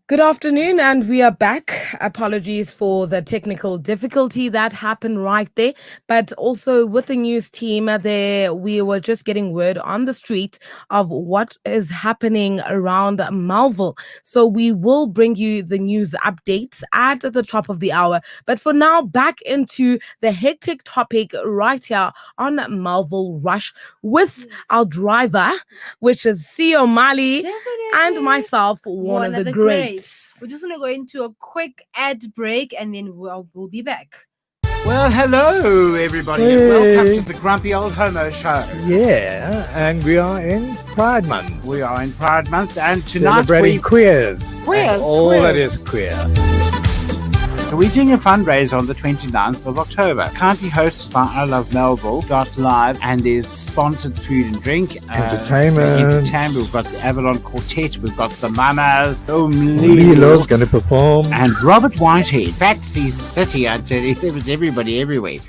Good afternoon, and we are back. Apologies for the technical difficulty that happened right there. But also with the news team there, we were just getting word on the street of what is happening around Melville. So we will bring you the news updates at the top of the hour. But for now, back into the hectic topic right here on Melville Rush with our driver, which is CEO Mali, and myself, one of the greats. We're just going to go into a quick ad break and then we'll be back. Well, hello, everybody, and welcome to the Grumpy Old Homo Show. Yeah, and we are in Pride Month. We are in Pride Month, and tonight celebrating queers. Queers, all queers. that is queer. So we're doing a fundraiser on the 29th of October. Kindly hosted by I Love Melville.live, and there's sponsored food and drink. Entertainment. We've got the Avalon Quartet. We've got the Mamas. Lilo's going to perform. And Robert Whitehead. Fatsy City, I tell you. There was everybody everywhere.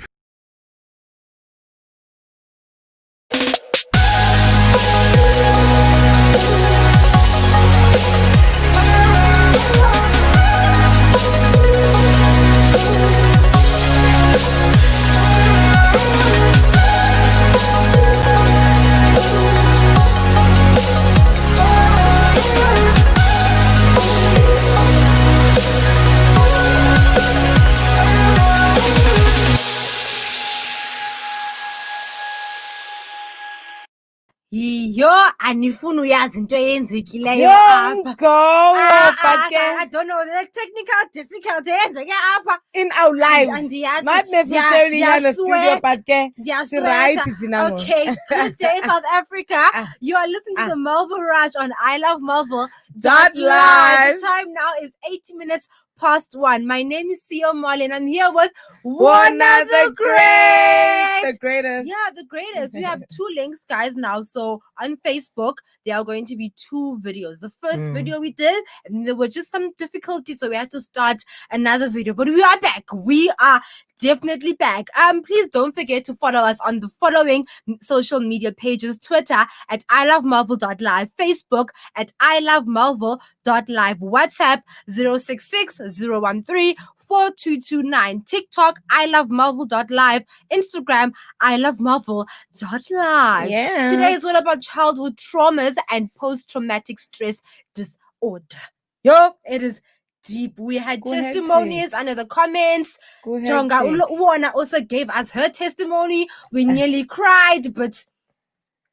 Yo, anifuna uyazi into eyenzekileyo apha. I don't know, the technical difficulty eyenzeke apha In our lives, not necessarily in the studio, but ndiyasweta. Okay, good day South Africa. You are listening to the Melville Rush on I Love Melville. Live. The time now is 80 minutes past 1. My name is CEO Molly, and I'm here with one of the greats. The greatest. Yeah, the greatest. We have 2 links, guys, now. So on Facebook, there are going to be 2 videos. The first video we did, and there were just some difficulties, so we had to start another video. But we are back. We are definitely back. Please don't forget to follow us on the following social media pages: Twitter at ilovemelville.live, Facebook at ilovemelville.live, WhatsApp 066-013-4229, TikTok ilovemelville.live, Instagram ilovemelville.live. Yeah. Today is all about childhood traumas and post-traumatic stress disorder. It is deep. We had testimonies under the comments. Jonga Uwana also gave us her testimony. We nearly cried, but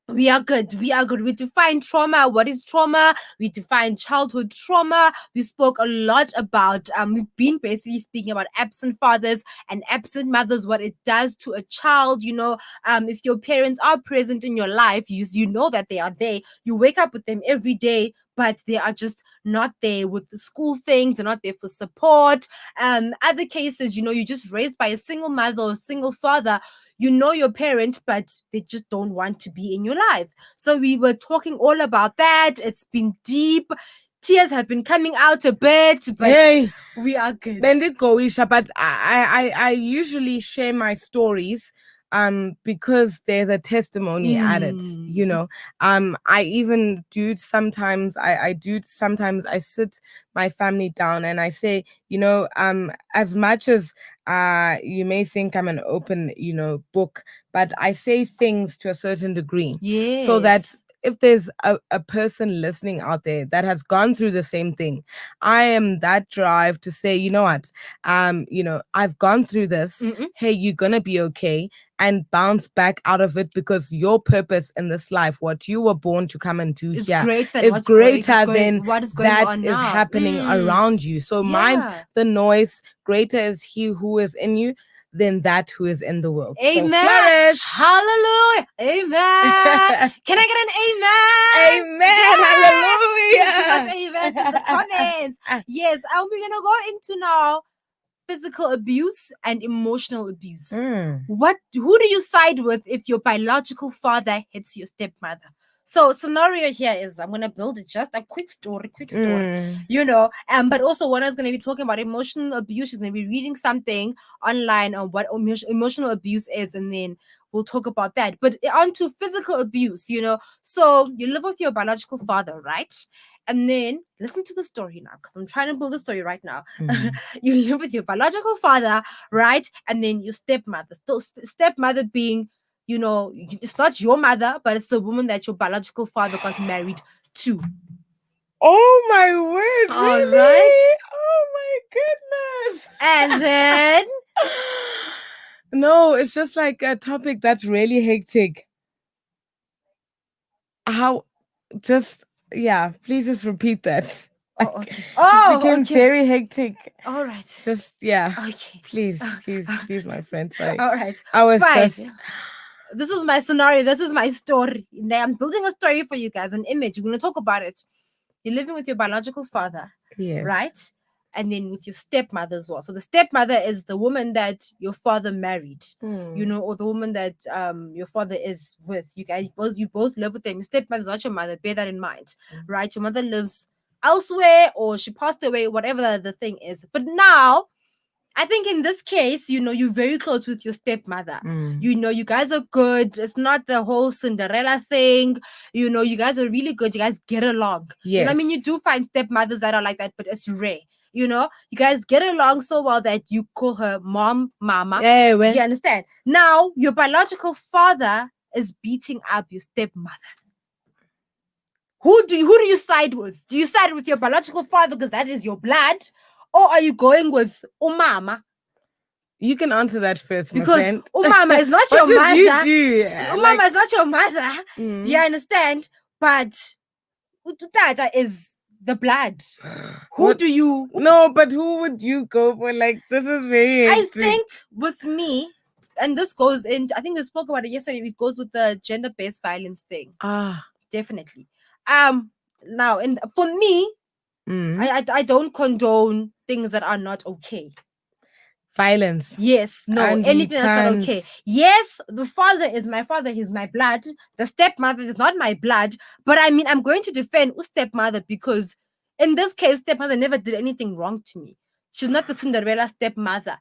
we are good. We define trauma. What is trauma? We define childhood trauma. We spoke a lot about, we've been basically speaking about absent fathers and absent mothers, what it does to a child. You know, if your parents are present in your life, you know that they are there. You wake up with them every day, but they are just not there with the school things. They're not there for support. Other cases, you know, you're just raised by a single mother or a single father. You know your parent, but they just don't want to be in your life. So we were talking all about that. It's been deep. Tears have been coming out a bit, but we are good. But I usually share my stories because there's a testimony added, you know. I even do sometimes I sit my family down and I say, you know, as much as you may think I'm an open, you know, book, but I say things to a certain degree. Yes. So that if there's a person listening out there that has gone through the same thing, I am that drive to say, you know what, you know, I've gone through this. Hey, you're gonna be okay, and bounce back out of it, because your purpose in this life, what you were born to come and do is here, greater than what is going that on is now. happening around you. So mind the noise. Greater is he who is in you than that who is in the world. Amen. So flourish. Hallelujah. Amen. Can I get an amen? Amen. Yes. Amen in the comments. Yes. And we're gonna go into now physical abuse and emotional abuse. Who do you side with if your biological father hits your stepmother? So scenario here is, I'm going to build it just a quick story, you know, but also when I was going to be talking about emotional abuse, she's going to be reading something online on what emotional abuse is, and then we'll talk about that. But on to physical abuse, So you live with your biological father, right? And then listen to the story now, because I'm trying to build a story right now. You live with your biological father, right? And then your stepmother. So stepmother being, it's not your mother, but it's the woman that your biological father got married to. Oh my word! All really? right. Oh my goodness! And then no, it's just like a topic that's really hectic. How? Just please just repeat that. oh, okay. It became Okay. very hectic. All right. Just Okay. Please, my friend. Sorry. All right. I was Fine. just. This is my scenario. This is my story. I'm building a story for you guys, an image. We're going to talk about it. You're living with your biological father, Yes. right? And then with your stepmother as well. So the stepmother is the woman that your father married, or the woman that your father is with. You both live with them. Your stepmother's not your mother. Bear that in mind, right? Your mother lives elsewhere, or she passed away, whatever the thing is. But now, I think in this case, you're very close with your stepmother. You guys are good. It's not the whole Cinderella thing. You guys are really good. You guys get along. Yes. I mean, you do find stepmothers that are like that, but it's rare. You guys get along so well that you call her mom, mama. Yeah, Do you understand? Now, your biological father is beating up your stepmother. Who do you side with? Do you side with your biological father because that is your blood? Or are you going with umama? You can answer that first, because my friend. umama is not What your mother. you do? Umama is not your mother. Do you understand? But utata is the blood. Who do you? No, but who would you go for? Like, this is very hectic. I think with me, and this goes in. I think we spoke about it yesterday. It goes with the gender-based violence thing. Definitely. Now, and for me, I don't condone things that are not okay. Violence. Yes, no, anything that's not okay. Yes, the father is my father, he's my blood. The stepmother is not my blood. But I mean, I'm going to defend stepmother because in this case, stepmother never did anything wrong to me. She's not the Cinderella stepmother.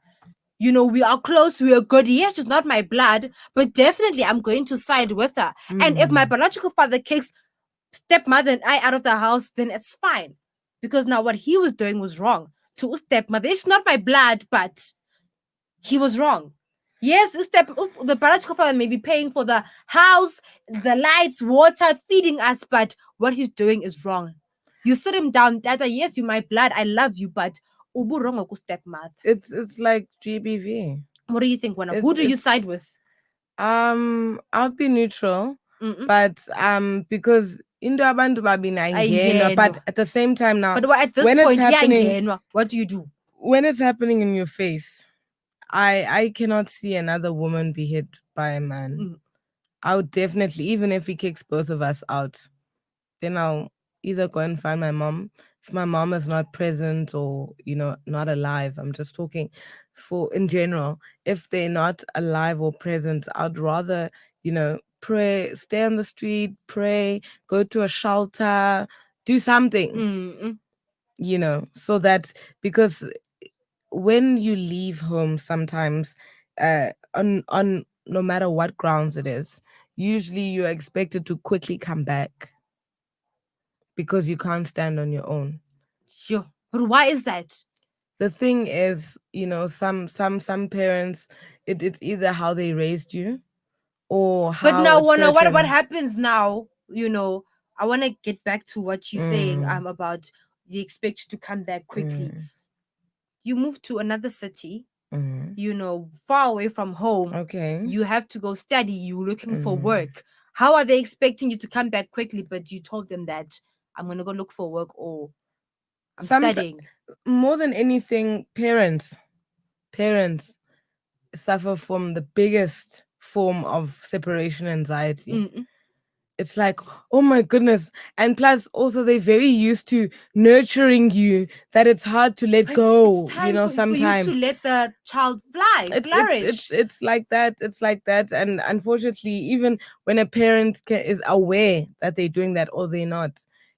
We are close, we are good. Yes, she's not my blood, but definitely I'm going to side with her. And if my biological father kicks stepmother and I out of the house, then it's fine. Because now what he was doing was wrong. To stepmother, it's not my blood, but he was wrong. Yes, the biological father may be paying for the house, the lights, water, feeding us, but what he's doing is wrong. You sit him down, Dada, yes, you're my blood, I love you, but ubu wrong oku stepmother. It's like GBV. What do you think, Wana? Who do you side with? I'll be neutral, but because into abantu babina, but at the same time now, but at this when point, it's happening, what do you do? When it's happening in your face, I cannot see another woman be hit by a man. I would definitely, even if he kicks both of us out, then I'll either go and find my mom. If my mom is not present or, not alive, I'm just talking in general. If they're not alive or present, I'd rather, pray, stay on the street, pray, go to a shelter, do something, so that, because when you leave home sometimes, on no matter what grounds it is, usually you're expected to quickly come back because you can't stand on your own. Sure. But why is that? The thing is, some parents, it's either how they raised you or how. But now, what happens now? I want to get back to what you're saying about they expect you to come back quickly. You move to another city, far away from home. Okay. You have to go study. You're looking for work. How are they expecting you to come back quickly? But you told them that I'm going to go look for work or I'm studying. More than anything, parents suffer from the biggest form of separation anxiety. It's like, oh my goodness. And plus, also, they're very used to nurturing you that it's hard to let go, it's time sometimes. For you to let the child flourish. It's like that. It's like that. And unfortunately, even when a parent is aware that they're doing that or they're not,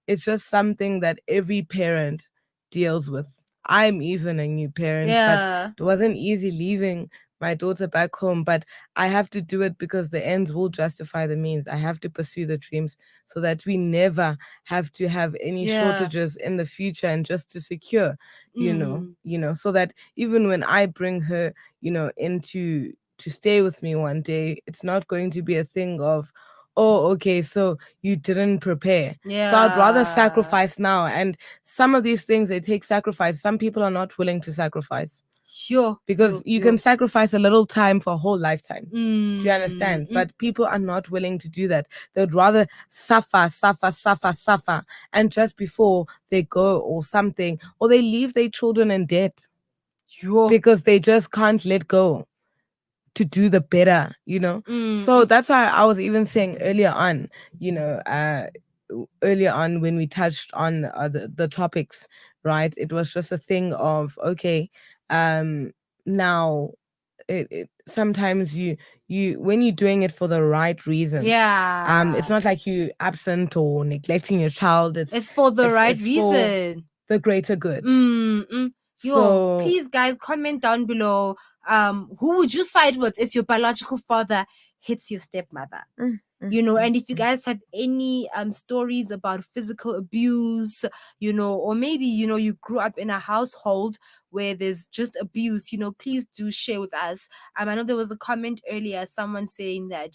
it's just something that every parent deals with. I'm even a new parent, but it wasn't easy leaving my daughter back home, but I have to do it because the ends will justify the means. I have to pursue the dreams so that we never have to have any shortages in the future, and just to secure, so that even when I bring her, into to stay with me one day, it's not going to be a thing of, oh, okay, so you didn't prepare. So I'd rather sacrifice now. And some of these things, they take sacrifice. Some people are not willing to sacrifice. Sure. Because you can sacrifice a little time for a whole lifetime. Do you understand? But people are not willing to do that. They'd rather suffer. And just before they go or something, or they leave their children in debt. Because they just can't let go to do the better, So that's why I was even saying earlier on, when we touched on the topics, right? It was just a thing of, okay, now sometimes you when you're doing it for the right reasons, it's not like you absent or neglecting your child. It's for the right reason, the greater good. So please, guys, comment down below. Who would you side with if your biological father hits your stepmother? And if you guys have any stories about physical abuse, or maybe you grew up in a household where there's just abuse, please do share with us. I know there was a comment earlier, someone saying that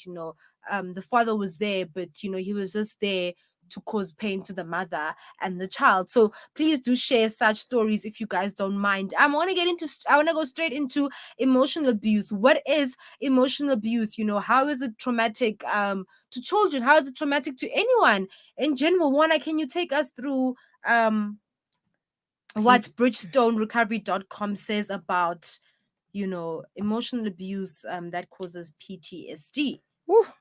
the father was there, but he was just there to cause pain to the mother and the child. So please do share such stories if you guys don't mind. I want to go straight into emotional abuse. What is emotional abuse? How is it traumatic to children? How is it traumatic to anyone in general? Juana, can you take us through what bridgestonerecovery.com says about emotional abuse that causes PTSD?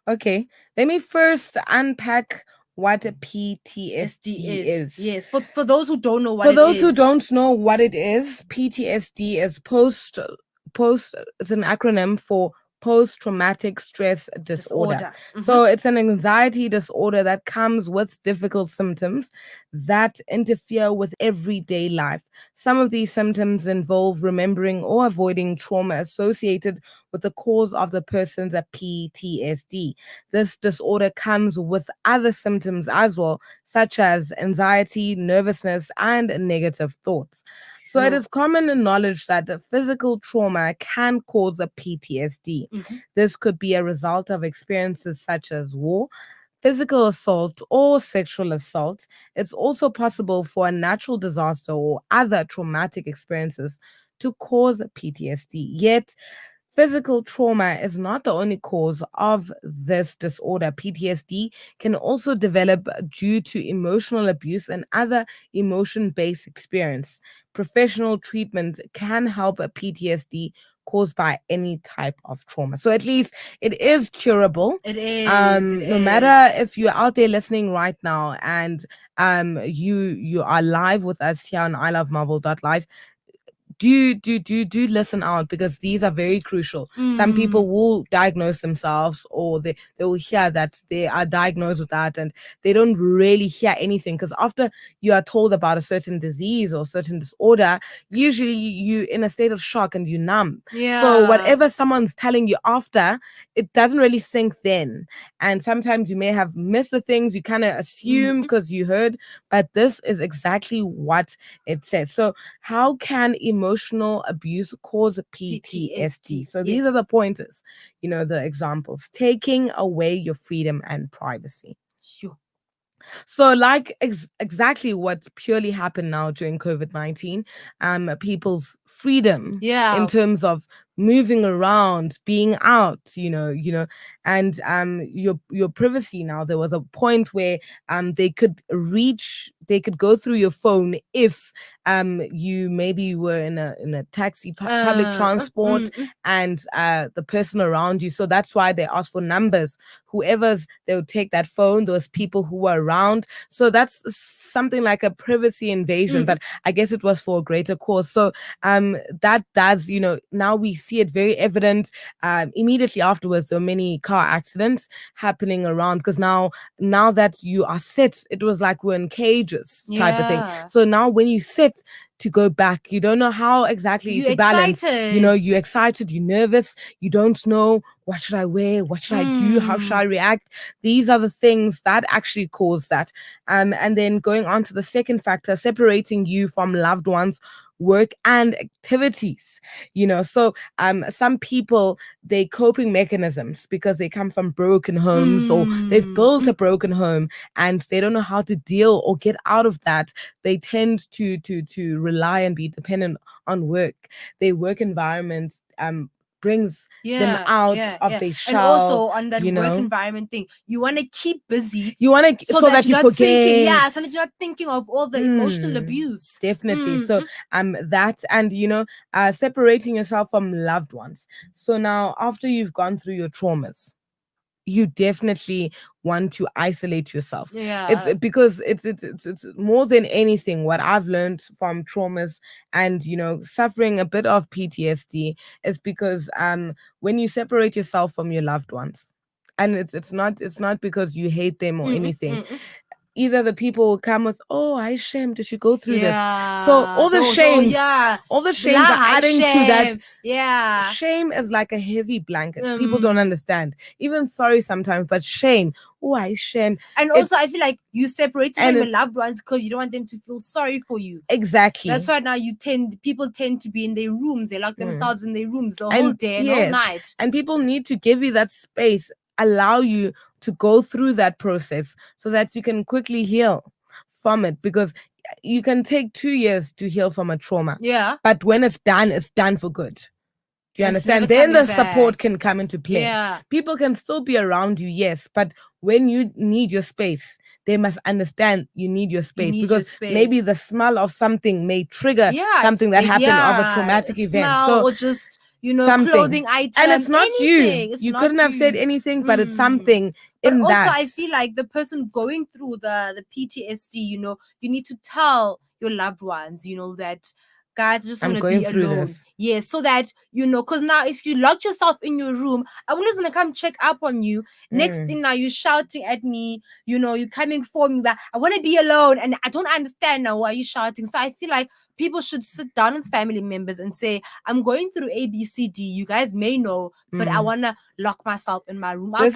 Okay, let me first unpack what a PTSD is. Yes, for those who don't know what it is. For those who don't know what it is, PTSD is it's an acronym for post-traumatic stress disorder. So it's an anxiety disorder that comes with difficult symptoms that interfere with everyday life. Some of these symptoms involve remembering or avoiding trauma associated with the cause of the person's PTSD. This disorder comes with other symptoms as well, such as anxiety, nervousness, and negative thoughts. So it is common knowledge that physical trauma can cause a PTSD. This could be a result of experiences such as war, physical assault, or sexual assault. It's also possible for a natural disaster or other traumatic experiences to cause PTSD. Yet, physical trauma is not the only cause of this disorder. PTSD can also develop due to emotional abuse and other emotion-based experience. Professional treatment can help a PTSD caused by any type of trauma. So at least it is curable. It is. No matter if you're out there listening right now and you are live with us here on ilovemarvel.live, do listen out, because these are very crucial. Some people will diagnose themselves, or they will hear that they are diagnosed with that, and they don't really hear anything, because after you are told about a certain disease or certain disorder, usually you in a state of shock and you numb. So whatever someone's telling you after, it doesn't really sink then, and sometimes you may have missed the things you kind of assume because you heard, but this is exactly what it says. So how can emotional abuse cause PTSD? So these are the pointers, the examples. Taking away your freedom and privacy. Sure. So like exactly what purely happened now during COVID-19, people's freedom in terms of moving around, being out, and your privacy. Now there was a point where they could go through your phone if you maybe were in a taxi, public transport, and the person around you. So that's why they asked for numbers. They would take that phone, those people who were around. So that's something like a privacy invasion, but I guess it was for a greater cause. So that does, now we see it very evident. Immediately afterwards, there were many car accidents happening around, because now that you are set, it was like we're in cages type of thing. So now when you sit to go back. You don't know how exactly You to balance. excited. You know, you're excited, you're nervous, you don't know what should I wear, what should I do, how should I react. These are the things that actually cause that. And then going on to the second factor, separating you from loved ones, work and activities. You know, so some people, they coping mechanisms because they come from broken homes or they've built a broken home and they don't know how to deal or get out of that. They tend to rely and be dependent on work. Their work environment brings them out of their shell. And also on that you work know, environment thing, you want to keep busy. you want to so that you you're not forget. thinking, so that you're not thinking of all the emotional abuse. Definitely. So that, and you know, separating yourself from loved ones. So now, after you've gone through your traumas, you definitely want to isolate yourself. It's because it's more than anything what I've learned from traumas and, you know, suffering a bit of PTSD is because when you separate yourself from your loved ones, and it's not because you hate them or anything. Either the people will come with, oh, I shame, did you go through this? So all the shames are adding to that. Shame is like a heavy blanket. People don't understand. Even sorry sometimes, but shame. Oh, I shame. And also, I feel like you separated from your loved ones because you don't want them to feel sorry for you. Exactly. That's why now people tend to be in their rooms. They lock themselves in their rooms the whole day and all night. And people need to give you that space, allow you to go through that process so that you can quickly heal from it, because you can take 2 years to heal from a trauma. But when it's done for good. Do you understand? Then the support can come into play. People can still be around you, yes, but when you need your space, they must understand you need your space, because maybe the smell of something may trigger something that happened of a traumatic event. So, or just, you know, something. Clothing items. And it's not you. You couldn't have said anything, but it's something in also, that. I feel like the person going through the PTSD, you know, you need to tell your loved ones, you know, that guys, I just want to be alone. Yes, so that, you know, because now if you lock yourself in your room, I was going to come check up on you. Next thing now, you're shouting at me, you know, you're coming for me, but I want to be alone and I don't understand now why you're shouting. So I feel like people should sit down with family members and say, I'm going through A, B, C, D. You guys may know, but I want to lock myself in my room. I'll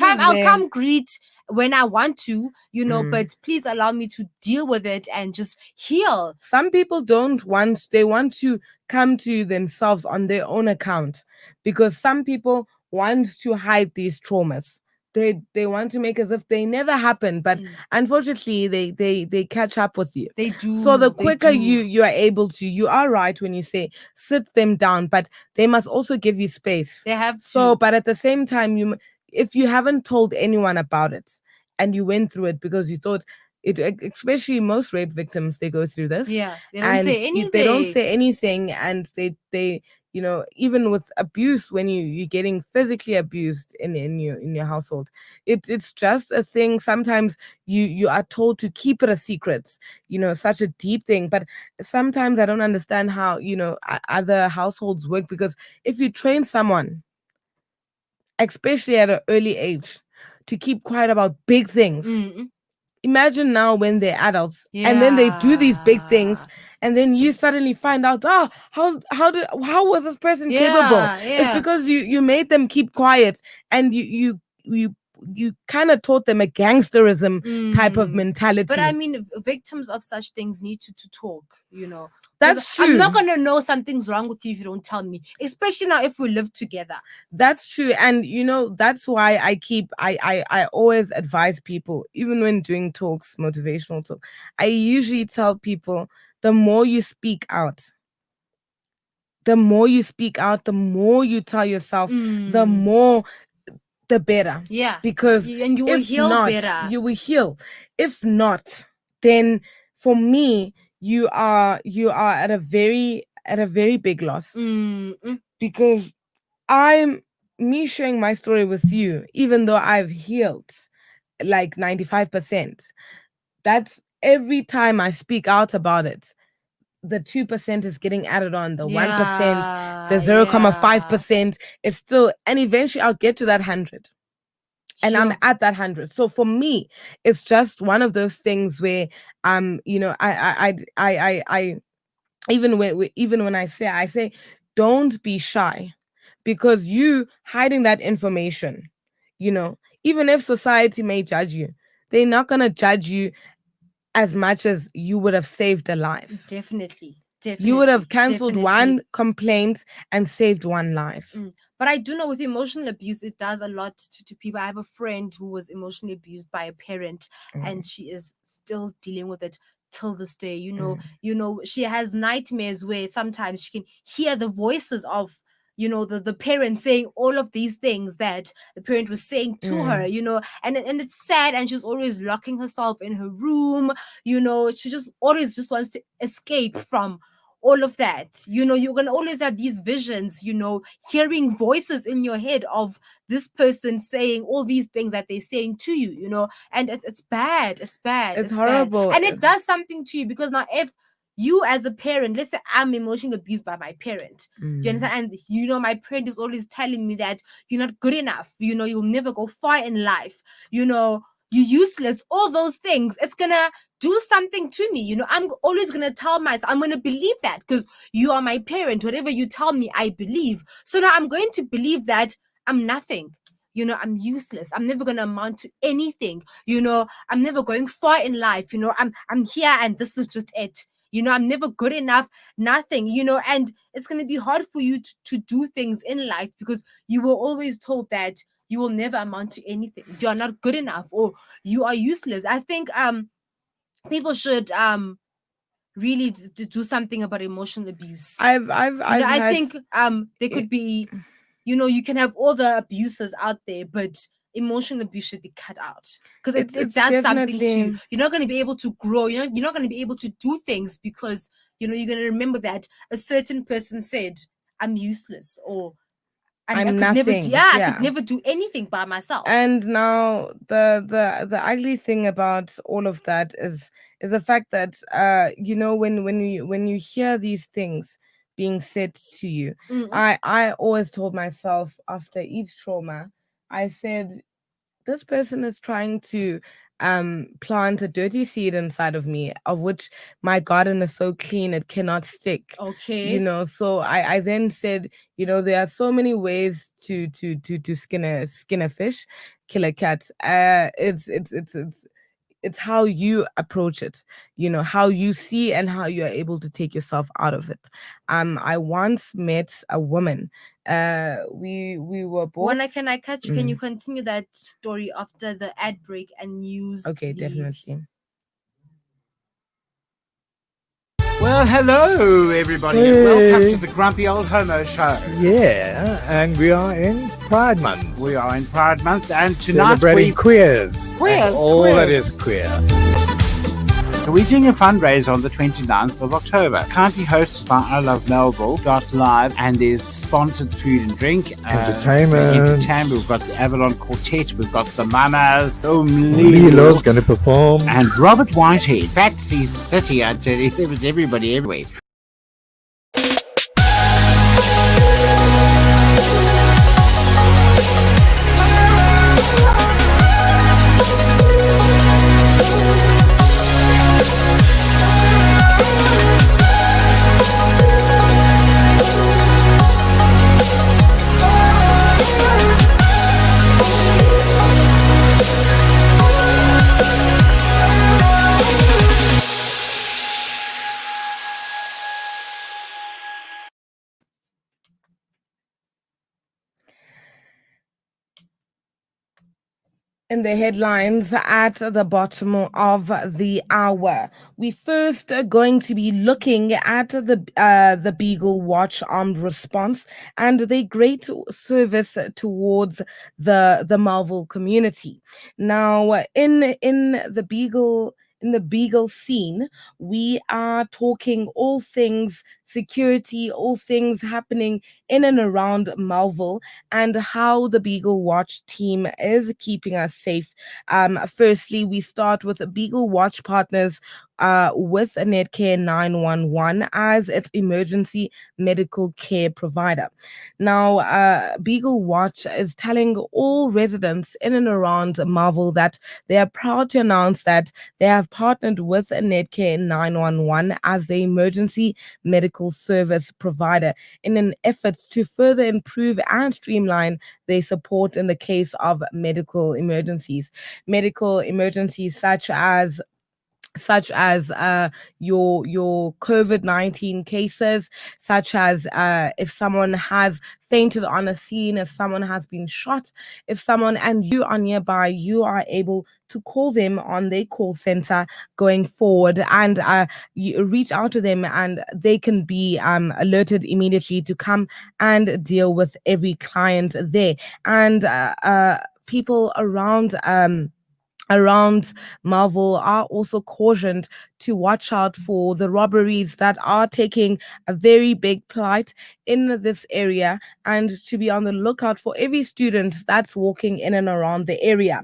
come greet when I want to, you know, but please allow me to deal with it and just heal. Some people they want to come to themselves on their own account, because some people want to hide these traumas. They want to make as if they never happened, but unfortunately they catch up with you. They do. So the quicker you are able to, you are right when you say sit them down, but they must also give you space. They have to. So, but at the same time, if you haven't told anyone about it and you went through it because you thought it, especially most rape victims, they go through this. Yeah, they don't say anything. They don't say anything, and they you know, even with abuse, when you're getting physically abused in your household, it's just a thing. Sometimes you are told to keep it a secret, you know, such a deep thing. But sometimes I don't understand how, you know, other households work, because if you train someone, especially at an early age, to keep quiet about big things, imagine now when they're adults and then they do these big things, and then you suddenly find out, how was this person capable? It's because you made them keep quiet, and you kind of taught them a gangsterism type of mentality. But I mean, victims of such things need to talk, you know. That's true. I'm not going to know something's wrong with you if you don't tell me, especially now if we live together. That's true. And, you know, that's why I always advise people, even when doing talks, motivational talk, I usually tell people, the more you speak out, the more you tell yourself, the more, the better. Yeah. Because and you will heal better. You will heal. If not, then for me, you are at a very big loss. Because me sharing my story with you, even though I've healed like 95%, that's every time I speak out about it, the 2% is getting added on, the 1%, the 0.5% is still, and eventually I'll get to that 100. And I'm at that 100. So for me, it's just one of those things where you know, even when I say don't be shy, because you hiding that information, you know, even if society may judge you, they're not going to judge you as much as you would have saved a life. Definitely. You would have cancelled Definitely. one complaint and saved one life. But I do know with emotional abuse, it does a lot to people. I have a friend who was emotionally abused by a parent, and she is still dealing with it till this day. You know, she has nightmares where sometimes she can hear the voices of, you know, the parent saying all of these things that the parent was saying to her, you know, and it's sad, and she's always locking herself in her room. You know, she just always just wants to escape from all of that. You know, you're gonna always have these visions, you know, hearing voices in your head of this person saying all these things that they're saying to you, you know, and it's bad. It's bad. It's horrible. Bad. And it does something to you, because now if you as a parent, let's say I'm emotionally abused by my parent, do you understand? And you know, my parent is always telling me that you're not good enough, you know, you'll never go far in life, you know, you're useless, all those things. It's gonna do something to me, you know. I'm always gonna tell myself, I'm gonna believe that because you are my parent. Whatever you tell me, I believe. So now I'm going to believe that I'm nothing, you know, I'm useless, I'm never gonna amount to anything, you know, I'm never going far in life, you know, I'm here and this is just it, you know, I'm never good enough, nothing, you know. And it's gonna be hard for you to do things in life because you were always told that you will never amount to anything, you are not good enough, or you are useless. I think people should really do something about emotional abuse. I think there could be, you know, you can have all the abusers out there, but emotional abuse should be cut out, because it does something to you. You're not going to be able to grow, you know, you're not going to be able to do things because, you know, you're going to remember that a certain person said I'm useless, or I'm nothing. I could never do anything by myself. And now the ugly thing about all of that is the fact that you know, when you hear these things being said to you, I always told myself after each trauma, I said, this person is trying to plant a dirty seed inside of me, of which my garden is so clean it cannot stick. Okay. You know, so I then said, you know, there are so many ways to skin a fish, kill a cat. It's how you approach it, you know, how you see and how you are able to take yourself out of it. I once met a woman. We were both. Can I catch you? Can you continue that story after the ad break and news? Okay, please? definitely. Well, hello, everybody, and welcome to the Grumpy Old Homo Show. Yeah, and we are in Pride Month. We are in Pride Month, and tonight celebrating queers. Queers, all queers. that is queer. So we're doing a fundraiser on the 29th of October. Currently hosted by I Love Melville .live, and there's sponsored food and drink. Entertainment. We've got the Avalon Quartet. We've got the Mamas. Lilo's going to perform. And Robert Whitehead. Fatsy City, I tell you. There was everybody everywhere. In the headlines at the bottom of the hour, we first are going to be looking at the Beagle Watch armed response and their great service towards the Melville community. Now, in the Beagle scene, we are talking all things security, all things happening in and around Melville, and how the Beagle Watch team is keeping us safe. Firstly, we start with Beagle Watch Partners with Netcare 911 as its emergency medical care provider. Now, Beagle Watch is telling all residents in and around Marvel that they are proud to announce that they have partnered with Netcare 911 as the emergency medical service provider in an effort to further improve and streamline their support in the case of medical emergencies. Medical emergencies such as your COVID-19 cases, such as if someone has fainted on a scene, if someone has been shot, if someone and you are nearby, you are able to call them on their call center going forward, and you reach out to them, and they can be alerted immediately to come and deal with every client there. And people around Marvel are also cautioned to watch out for the robberies that are taking a very big plight in this area, and to be on the lookout for every student that's walking in and around the area.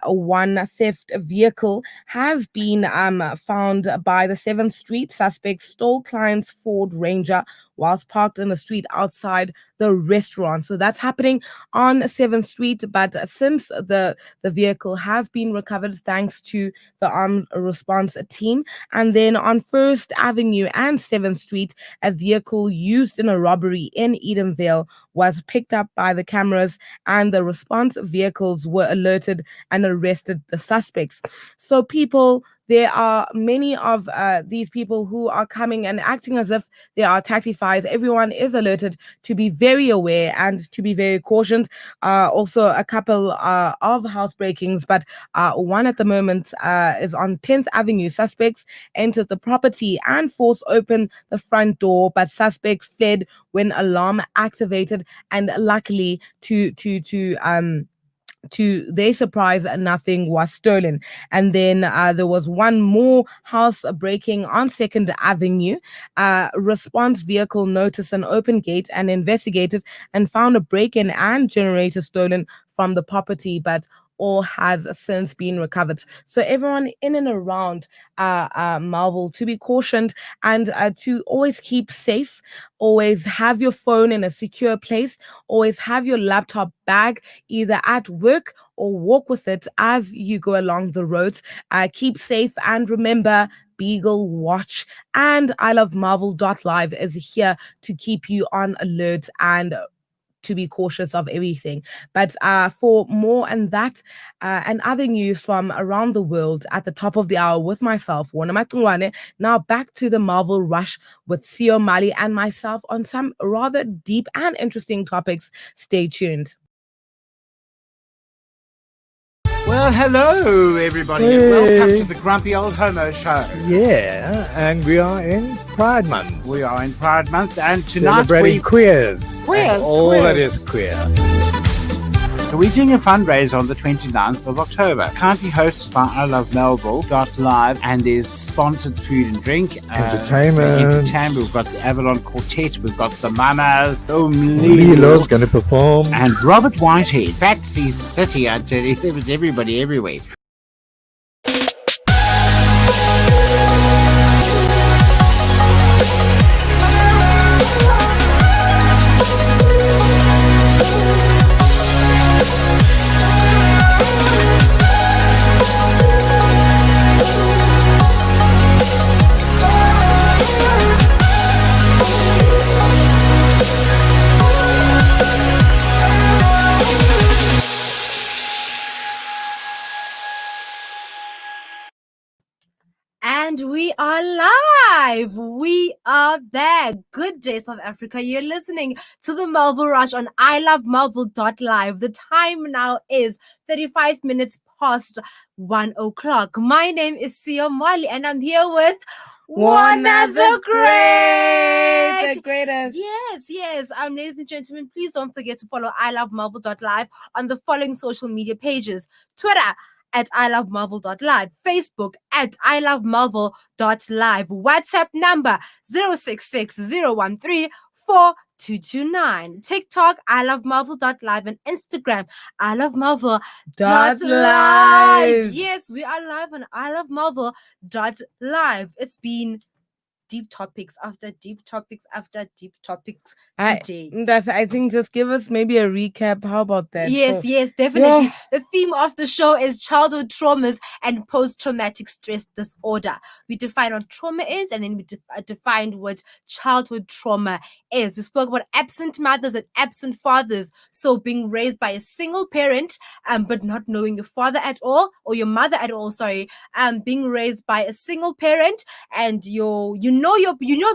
One theft vehicle has been found by the 7th Street. Suspects stole client's Ford Ranger whilst parked in the street outside the restaurant. So that's happening on 7th Street, but since the vehicle has been recovered thanks to the armed response team. And then on 1st Avenue and 7th Street, a vehicle used in a robbery in Edenvale was picked up by the cameras, and the response vehicles were alerted and arrested the suspects. So there are many of these people who are coming and acting as if they are taxifiers. Everyone is alerted to be very aware and to be very cautious. Also, a couple of housebreakings, but one at the moment is on 10th Avenue. Suspects entered the property and forced open the front door, but suspects fled when alarm activated, and luckily to their surprise, nothing was stolen. And then there was one more house breaking on 2nd Avenue. Response vehicle noticed an open gate and investigated and found a break-in and generator stolen from the property, but all has since been recovered. So everyone in and around Marvel to be cautioned, and to always keep safe. Always have your phone in a secure place. Always have your laptop bag either at work or walk with it as you go along the roads. Keep safe, and remember, Beagle Watch and I Love Marvel.live is here to keep you on alert and to be cautious of everything. But for more and that and other news from around the world at the top of the hour with myself, Wona Matungwane. Now back to the Melville Rush with Sio Mali and myself on some rather deep and interesting topics. Stay tuned. Well, hello, everybody, and welcome to the Grumpy Old Homo Show. Yeah, and we are in Pride Month. We are in Pride Month, and tonight Celebrating queers. Queers, All queers. that is queer. So we're doing a fundraiser on the 29th of October. Kindly hosted by I Love Melville.live, and there's sponsored food and drink. Entertainment. We've got the Avalon Quartet. We've got the Mamas. Lilo's going to perform. And Robert Whitehead. Fatsy City, I tell you. There was everybody everywhere. And we are live. We are there. Good day, South Africa. You're listening to the Melville Rush on ilovemelville.live. The time now is 35 minutes past 1 o'clock. My name is Sio Mali, and I'm here with Wona the Great. The greatest. Yes. Ladies and gentlemen, please don't forget to follow ilovemelville.live on the following social media pages: Twitter at ilovemarvel.live, Facebook at ilovemarvel.live, WhatsApp number 066 4229. TikTok, ilovemarvel.live, and Instagram, ilovemarvel.live. Yes, we are live on ilovemarvel.live. It's been deep topics after deep topics after deep topics today. I think just give us maybe a recap. How about that? Yes, definitely. Yeah. The theme of the show is childhood traumas and post-traumatic stress disorder. We define what trauma is, and then we defined what childhood trauma is. We spoke about absent mothers and absent fathers. So being raised by a single parent, but not knowing your father at all, or your mother at all, sorry. Being raised by a single parent, and you know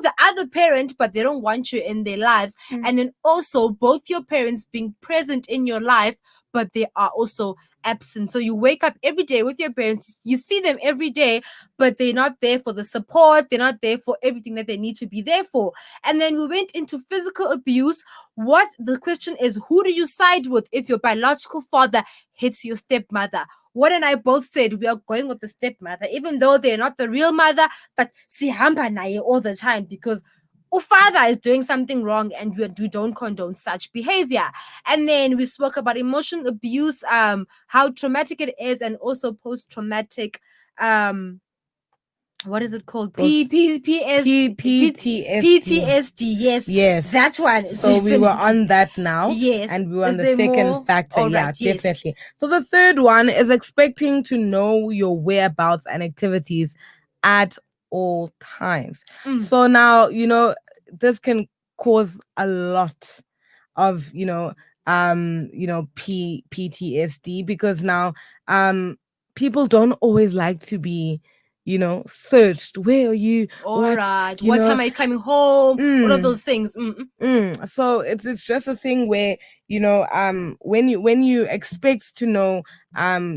the other parent, but they don't want you in their lives. And then also both your parents being present in your life, but they are also absent. So you wake up every day with your parents, you see them every day, but they're not there for the support, they're not there for everything that they need to be there for. And then we went into physical abuse. What the question is, who do you side with if your biological father hits your stepmother? What and I both said we are going with the stepmother, even though they're not the real mother, but sihamba naye all the time because father is doing something wrong, and we don't condone such behavior. And then we spoke about emotional abuse, how traumatic it is, and also post-traumatic what is it called? PTSD. Yes, that one. So we were on that now. Yes, and we were on the second factor. Right, yeah, yes. Definitely. So the third one is expecting to know your whereabouts and activities at all times. So now, this can cause a lot of, PTSD, because now people don't always like to be searched. Where are you? All right. What time are you coming home? All of those things. So it's just a thing where when you expect to know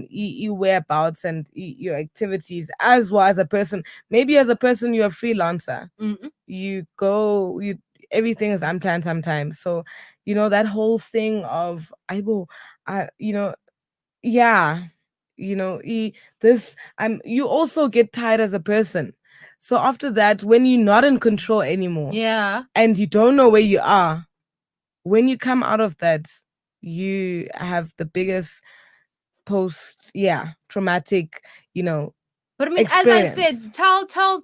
your whereabouts and your activities, as well as a person. Maybe as a person you're a freelancer. Everything is unplanned sometimes. So that whole thing of you also get tired as a person. So after that, when you're not in control anymore, and you don't know where you are, when you come out of that, you have the biggest traumatic, But I mean, experience. As I said,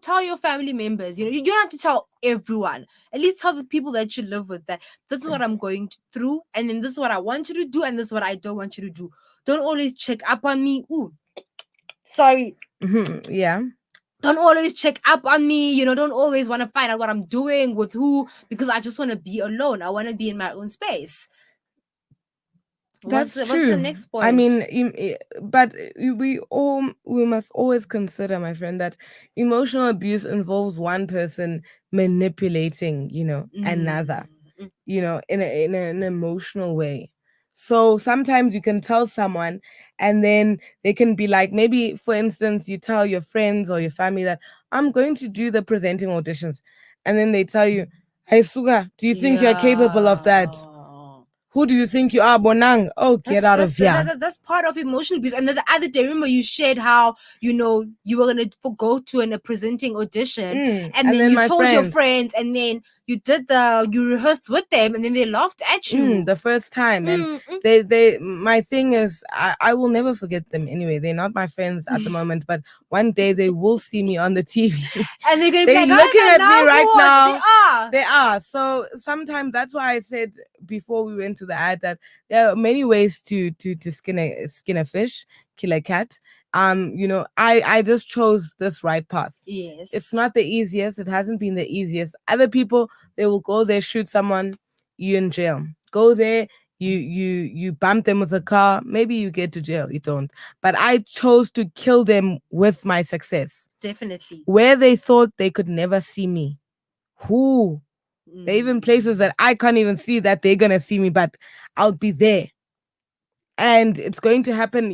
tell your family members. You don't have to tell everyone. At least tell the people that you live with that this is what I'm going through, and then this is what I want you to do, and this is what I don't want you to do. Don't always check up on me. Ooh, sorry. Yeah. Don't always check up on me. Don't always want to find out what I'm doing with who, because I just want to be alone. I want to be in my own space. That's true. What's the next point? I mean, but we must always consider, my friend, that emotional abuse involves one person manipulating, another, in an emotional way. So sometimes you can tell someone, and then they can be like, maybe, for instance, you tell your friends or your family that I'm going to do the presenting auditions, and then they tell you, "Hey, Suga, do you think you're capable of that? Who do you think you are, Bonang? Oh, get out of here." That's part of emotional abuse. And then the other day, remember you shared how, you were going to go to a presenting audition, and then you told your friends, and then you rehearsed with them, and then they laughed at you. The first time. And my thing is, I will never forget them anyway. They're not my friends at the moment, but one day they will see me on the TV. And they're going to be like, looking at me right now. They are. So sometimes that's why I said before we went to the ad that there are many ways to skin a fish, kill a cat. I just chose this right path. Yes. It's not the easiest. It hasn't been the easiest. Other people, they will go there, shoot someone, you in jail. Go there, you bump them with a car, maybe you get to jail. You don't. But I chose to kill them with my success. Definitely. Where they thought they could never see me. There are even places that I can't even see that they're gonna see me, but I'll be there. And it's going to happen,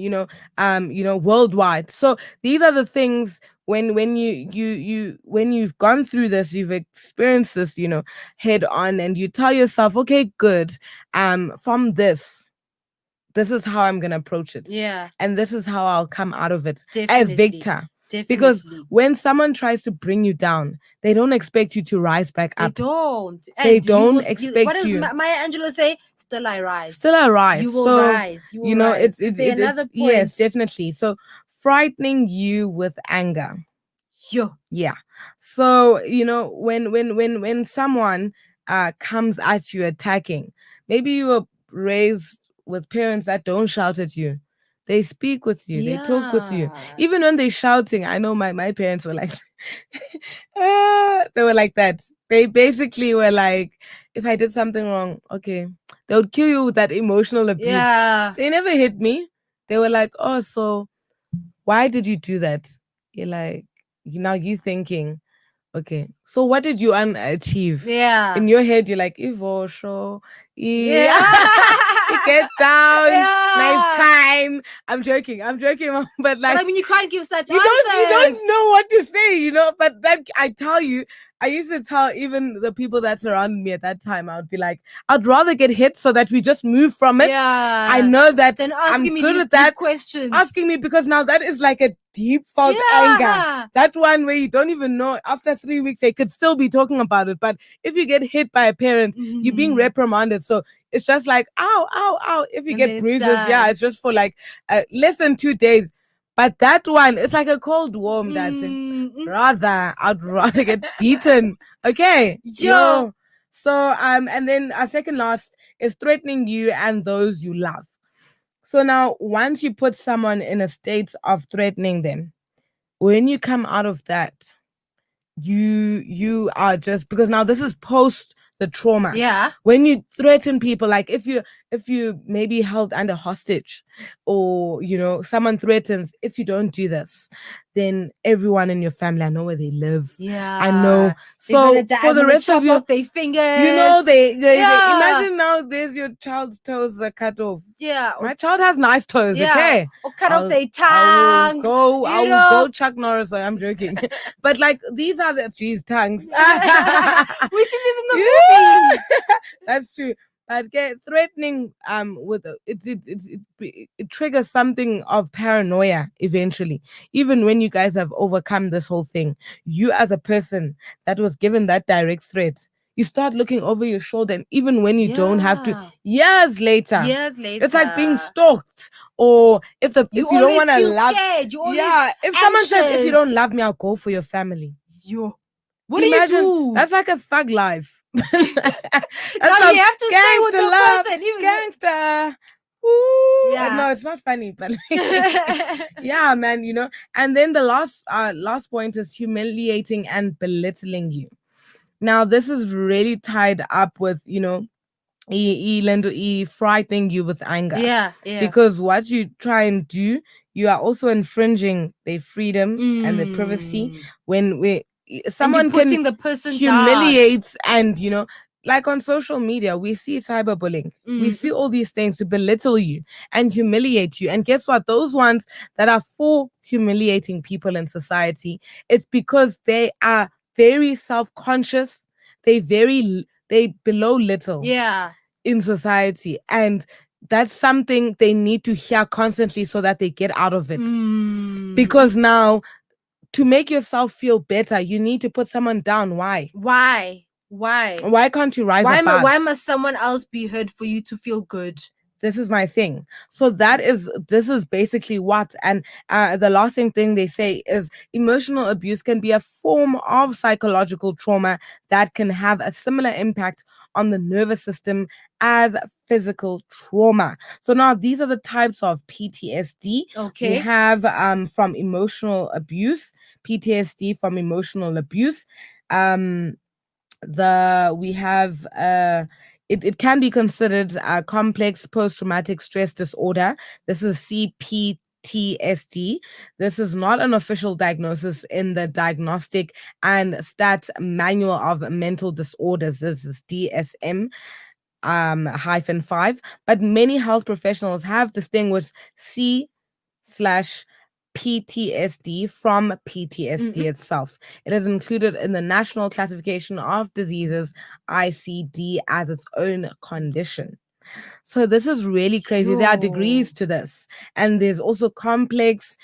worldwide. So these are the things when you've gone through this, you've experienced this, head on, and you tell yourself, okay, good. From this, this is how I'm gonna approach it. Yeah. And this is how I'll come out of it. Definitely. A victor. Definitely. Because when someone tries to bring you down, they don't expect you to rise back up. They don't. They don't expect what does you. Maya Angelou say? Still I rise. Still I rise. You will so, rise. You will rise. Is there another point? Yes, definitely. So frightening you with anger. Yo. Yeah. So, when someone comes at you attacking, maybe you were raised with parents that don't shout at you. They speak with you. They talk with you. Even when they're shouting, I know my parents were like, they were like that. They basically were like, if I did something wrong, okay, they would kill you with that emotional abuse. Yeah. They never hit me. They were like, oh, so why did you do that? You're like, now you thinking, okay, so what did you achieve? Yeah. In your head, you're like, Ivo, show. Yeah. Get down. Yeah. Nice time. I'm joking, but like, I mean, you can't give such you answers. don't know what to say, but that I tell you, I used to tell even the people that surrounded me at that time, I would be like, I'd rather get hit so that we just move from it. Yeah. I know that then I'm asking me good deep, at that. deep questions. Asking me, because now that is like a deep felt anger. That one where you don't even know, after 3 weeks, they could still be talking about it. But if you get hit by a parent, you're being reprimanded. So it's just like, ow, ow, ow. If you get bruises, it's just for like less than 2 days. But that one, it's like a cold warm, I'd rather get beaten. Okay. Yo. So, and then our second last is threatening you and those you love. So now, once you put someone in a state of threatening them, when you come out of that, you are just, because now this is post the trauma. Yeah. When you threaten people, like if you maybe held under hostage, or someone threatens, if you don't do this, then everyone in your family, I know where they live. Yeah. I know. So for the rest of you, their fingers. They imagine now there's your child's toes are cut off. Yeah. My child has nice toes, okay? Or cut off their tongue. I will go Chuck Norris. I'm joking. But like, these are the tongues. We see this in the movies. That's true. But threatening with it triggers something of paranoia eventually. Even when you guys have overcome this whole thing, you as a person that was given that direct threat, you start looking over your shoulder, and even when you don't have to, years later, it's like being stalked. Or if you don't want to love, if someone says, if you don't love me, I'll go for your family. What do you do? That's like a thug life. Now you have to stay with the person. Gangster. Ooh. Yeah. No, it's not funny, but yeah, man, And then the last point is humiliating and belittling you. Now, this is really tied up with, frightening you with anger. Yeah. Because what you try and do, you are also infringing their freedom and their privacy. When someone putting the person humiliates down. And like on social media, we see cyberbullying. We see all these things to belittle you and humiliate you. And guess what? Those ones that are for humiliating people in society, it's because they are very self-conscious. They below little in society. And that's something they need to hear constantly so that they get out of it. Because now, to make yourself feel better, you need to put someone down. Why? Why can't you rise above? Why must someone else be hurt for you to feel good? This is my thing. So this is basically what. And the last thing they say is emotional abuse can be a form of psychological trauma that can have a similar impact on the nervous system as physical trauma. So now these are the types of PTSD. Okay. We have from emotional abuse, PTSD from emotional abuse. It can be considered a complex post-traumatic stress disorder. This is CPTSD. This is not an official diagnosis in the Diagnostic and Stats Manual of Mental Disorders. This is DSM -5, but many health professionals have distinguished C/PTSD from PTSD itself. It is included in the National Classification of Diseases, ICD, as its own condition. So this is really crazy. There are degrees to this, and there's also complex,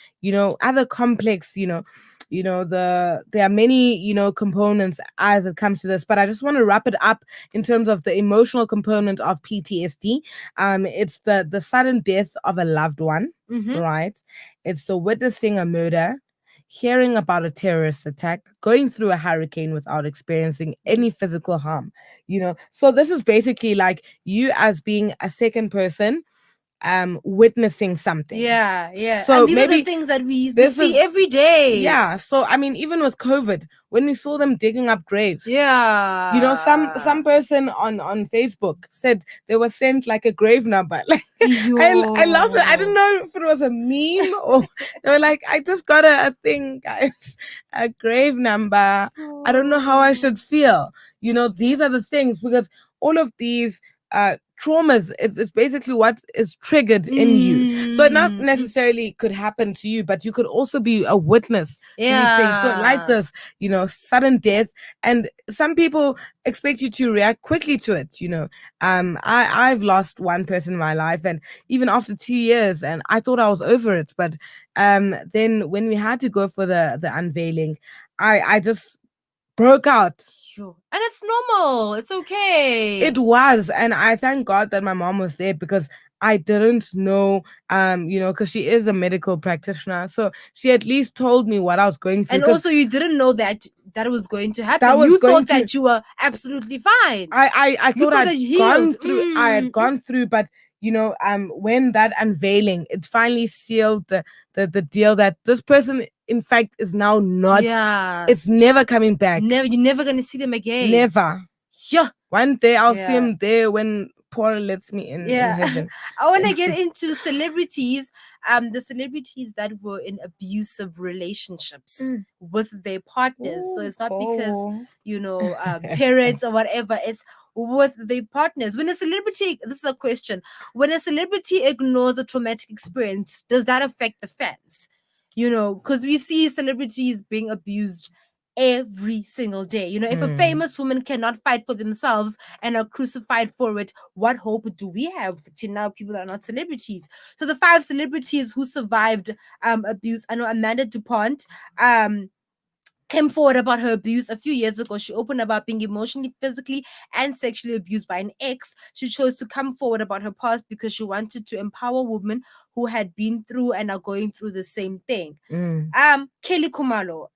other complex, there are many, components as it comes to this. But I just want to wrap it up in terms of the emotional component of PTSD. It's the sudden death of a loved one, right? It's the witnessing a murder, hearing about a terrorist attack, going through a hurricane without experiencing any physical harm, So this is basically like you as being a second person witnessing something. Yeah. So and these maybe are the things that we see every day. Yeah. So I mean, even with COVID, when we saw them digging up graves. Yeah. Some person on Facebook said they were sent like a grave number. Like I love it. I don't know if it was a meme or they were like, I just got a thing, guys. A grave number. I don't know how I should feel. These are the things, because all of these traumas, it's basically what is triggered in you. So it not necessarily could happen to you, but you could also be a witness to these things. So like this, sudden death, and some people expect you to react quickly to it. I've lost one person in my life, and even after 2 years, and I thought I was over it, but then when we had to go for the unveiling, I just broke out. And it's normal. It's okay. It was. And I thank God that my mom was there, because I didn't know, because she is a medical practitioner. So she at least told me what I was going through. And also you didn't know that it was going to happen. You thought that you were absolutely fine. I thought I'd gone through. I had gone through, but when that unveiling, it finally sealed the deal that this person, in fact, is now not. Yeah. It's never coming back. You're never gonna see them again. Never. Yeah. One day I'll see him there when Paul lets me in heaven. I want to get into celebrities, the celebrities that were in abusive relationships with their partners. So it's not because, parents or whatever, it's with their partners. When a celebrity, this is a question, when a celebrity ignores a traumatic experience, does that affect the fans? Because we see celebrities being abused every single day. If a famous woman cannot fight for themselves and are crucified for it, what hope do we have to now people that are not celebrities? So the 5 celebrities who survived abuse, I know Amanda DuPont came forward about her abuse a few years ago. She opened about being emotionally, physically, and sexually abused by an ex. She chose to come forward about her past because she wanted to empower women who had been through and are going through the same thing. Kelly Khumalo,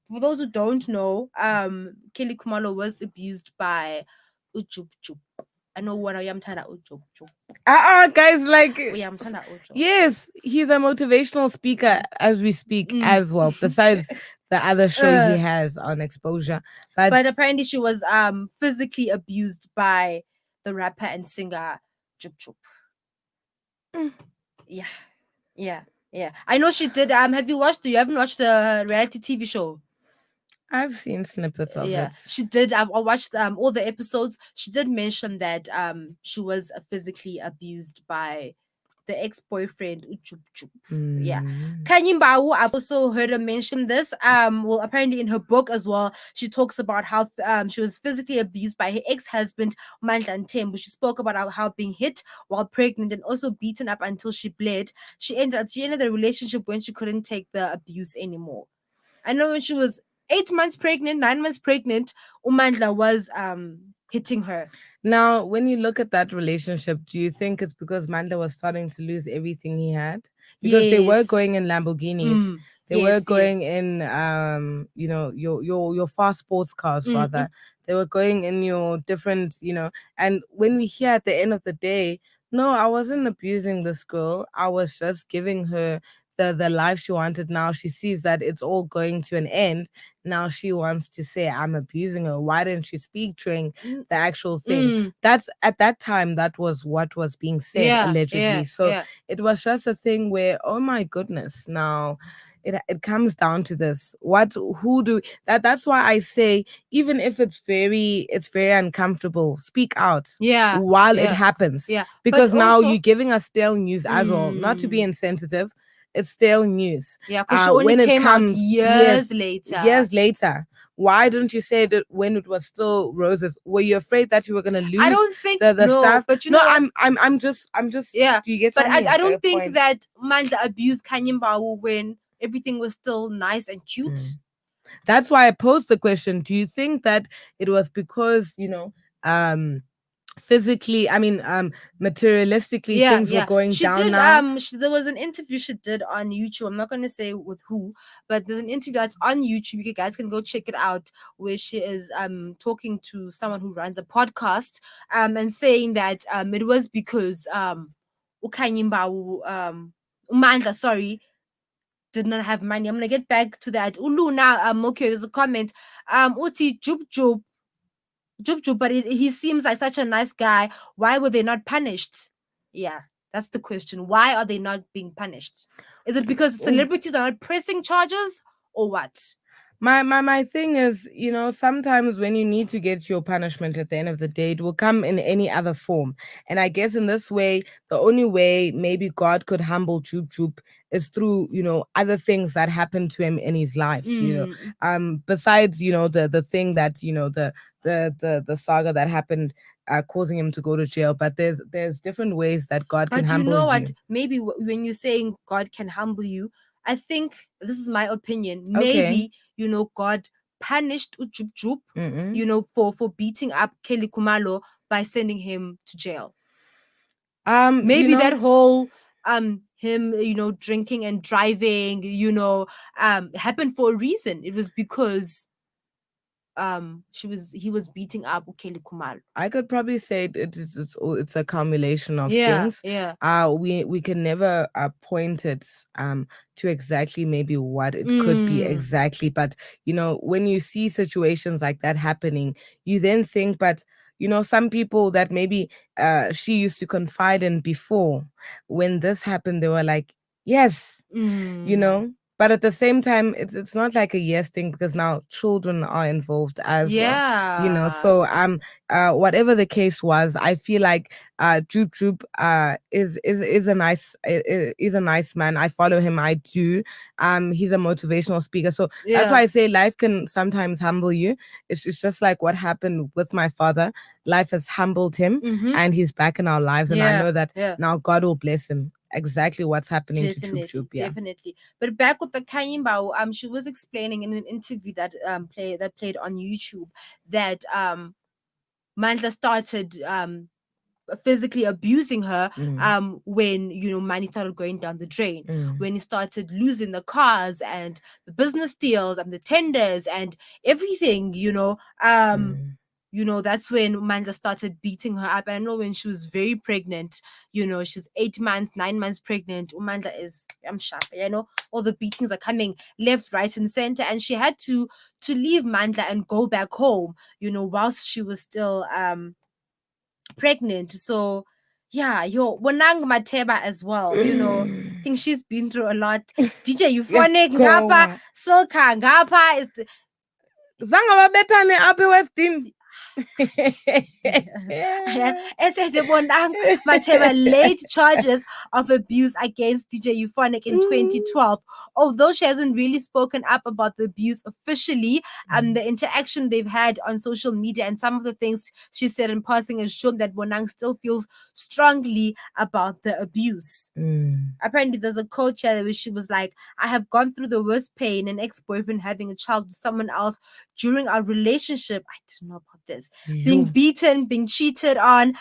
for those who don't know, Kelly Khumalo was abused by Ujup. I know one of them trying to Ujup. Guys, like, yes, he's a motivational speaker as we speak as well, besides the other show he has on Exposure. But apparently she was physically abused by the rapper and singer Jup. Yeah. I know she did. Have you haven't watched the reality TV show? I've seen snippets of it. She did. I watched all the episodes. She did mention that she was physically abused by the ex-boyfriend Ujup. Yeah. Kanye Mbau, I've also heard her mention this. Well, apparently in her book as well, she talks about how she was physically abused by her ex-husband Mandla Ntembu. She spoke about how being hit while pregnant and also beaten up until she bled. She ended the relationship when she couldn't take the abuse anymore. I know when she was 8 months pregnant, 9 months pregnant, Umandla was hitting her. Now, when you look at that relationship, do you think it's because Mandla was starting to lose everything he had? Because they were going in Lamborghinis. They were going in your fast sports cars rather. They were going in your different, and when we hear at the end of the day, no, I wasn't abusing this girl. I was just giving her the life she wanted. Now she sees that it's all going to an end. Now she wants to say, I'm abusing her. Why didn't she speak during the actual thing? That's at that time, that was what was being said, allegedly. So it was just a thing where, oh my goodness, now it comes down to this. That's why I say, even if it's very uncomfortable, speak out while it happens. Because now also, you're giving us stale news as well, not to be insensitive. It's stale news. Yeah, because she only came out years later. Years later. Why didn't you say it when it was still roses? Were you afraid that you were gonna lose I don't think the no, stuff? but you No, know what? I'm just. Yeah, Do you get but something? I don't Fair think point. that Mandla abused Kanyimbawu when everything was still nice and cute. That's why I posed the question. Do you think that it was because, physically, materialistically, things were going she down did now? there was an interview she did on YouTube. I'm not going to say with who, but there's an interview that's on YouTube. You guys can go check it out, where she is talking to someone who runs a podcast and saying that it was because Ukanyimbawu Umandla, sorry, did not have money. I'm gonna get back to that. Ulu now okay, there's a comment. Uti Jub, but he seems like such a nice guy. Why were they not punished? Yeah, that's the question. Why are they not being punished? Is it because celebrities are not pressing charges or what? My thing is, sometimes when you need to get your punishment at the end of the day, it will come in any other form. And I guess in this way, the only way maybe God could humble Joop is through, other things that happened to him in his life. Besides, the thing that, the saga that happened causing him to go to jail. But there's different ways that God can humble you. But you know what? Maybe when you're saying God can humble you, I think this is my opinion. Maybe, God punished Ujup, for beating up Kelly Kumalo by sending him to jail. Maybe that whole him, drinking and driving, happened for a reason. It was because he was beating up Kelly Kumalo. I could probably say it's a combination of things. Yeah. We can never point it to exactly maybe what it could be exactly, but when you see situations like that happening, you then think, but some people that maybe she used to confide in before, when this happened, they were like, yes, But at the same time, it's not like a yes thing, because now children are involved as well. So whatever the case was, I feel like Joop is a nice man. I follow him. I do. He's a motivational speaker. So that's why I say life can sometimes humble you. It's just like what happened with my father. Life has humbled him, and he's back in our lives. And I know that now God will bless him. Exactly what's happening to Joop. Definitely. But back with the Kanyimbao, she was explaining in an interview that played on YouTube that Mandla started physically abusing her when money started going down the drain, when he started losing the cars and the business deals and the tenders and everything. That's when Mandla started beating her up. And I know when she was very pregnant, she's 9 months pregnant. Mandla I'm sharp. All the beatings are coming left, right, and center. And she had to leave Mandla and go back home, whilst she was still pregnant. So yeah, Wanang Mateba as well, I think she's been through a lot. DJ Euphonic ngapa, Silka ngapa. Zanga babethane apha eWestern. Mateba laid charges of abuse against DJ Euphonic in 2012. Although she hasn't really spoken up about the abuse officially, the interaction they've had on social media and some of the things she said in passing has shown that Bonang still feels strongly about the abuse. Apparently, there's a quote here where she was like, "I have gone through the worst pain, an ex-boyfriend having a child with someone else during our relationship." I didn't know about this. Being beaten, being cheated on,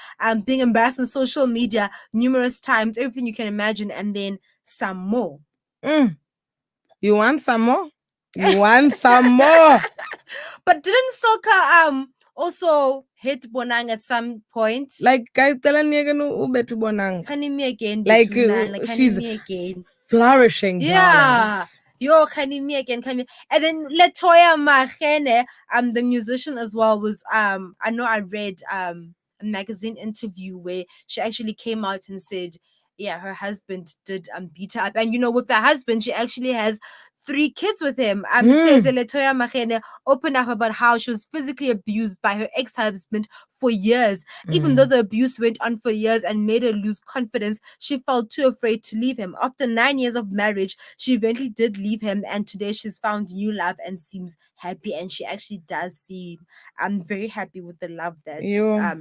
being embarrassed on social media numerous times, everything you can imagine, and then some more. You want some more? You want some more? But didn't Silka also hit Bonang at some point? Like, guys, tell Bonang. Can me again? Like, she's flourishing. Yeah. Yo, can me again? Can me? And then Latoya Mahene, the musician as well, was I know I read a magazine interview where she actually came out and said, yeah, her husband did beat her up. And with the husband, she actually has 3 kids with him. Says Letoya Magene opened up about how she was physically abused by her ex-husband for years. Even though the abuse went on for years and made her lose confidence, she felt too afraid to leave him. After 9 years of marriage, she eventually did leave him, and today she's found new love and seems happy, and she actually does seem very happy with the love that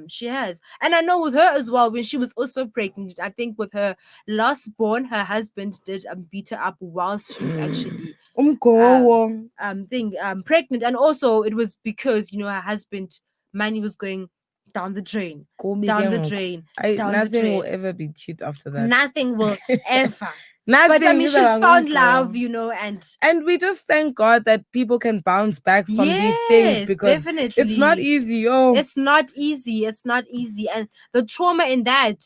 she has. And I know with her as well, when she was also pregnant, I think with her last born, her husband did beat her up whilst she was actually pregnant. And also it was because, you know, her husband money was going down the drain. Nothing will ever be cute after that. Nothing will ever. Nothing. But I mean, she's found love, you know, and we just thank God that people can bounce back from these things, because definitely. it's not easy. It's not easy. It's not easy, and the trauma in that,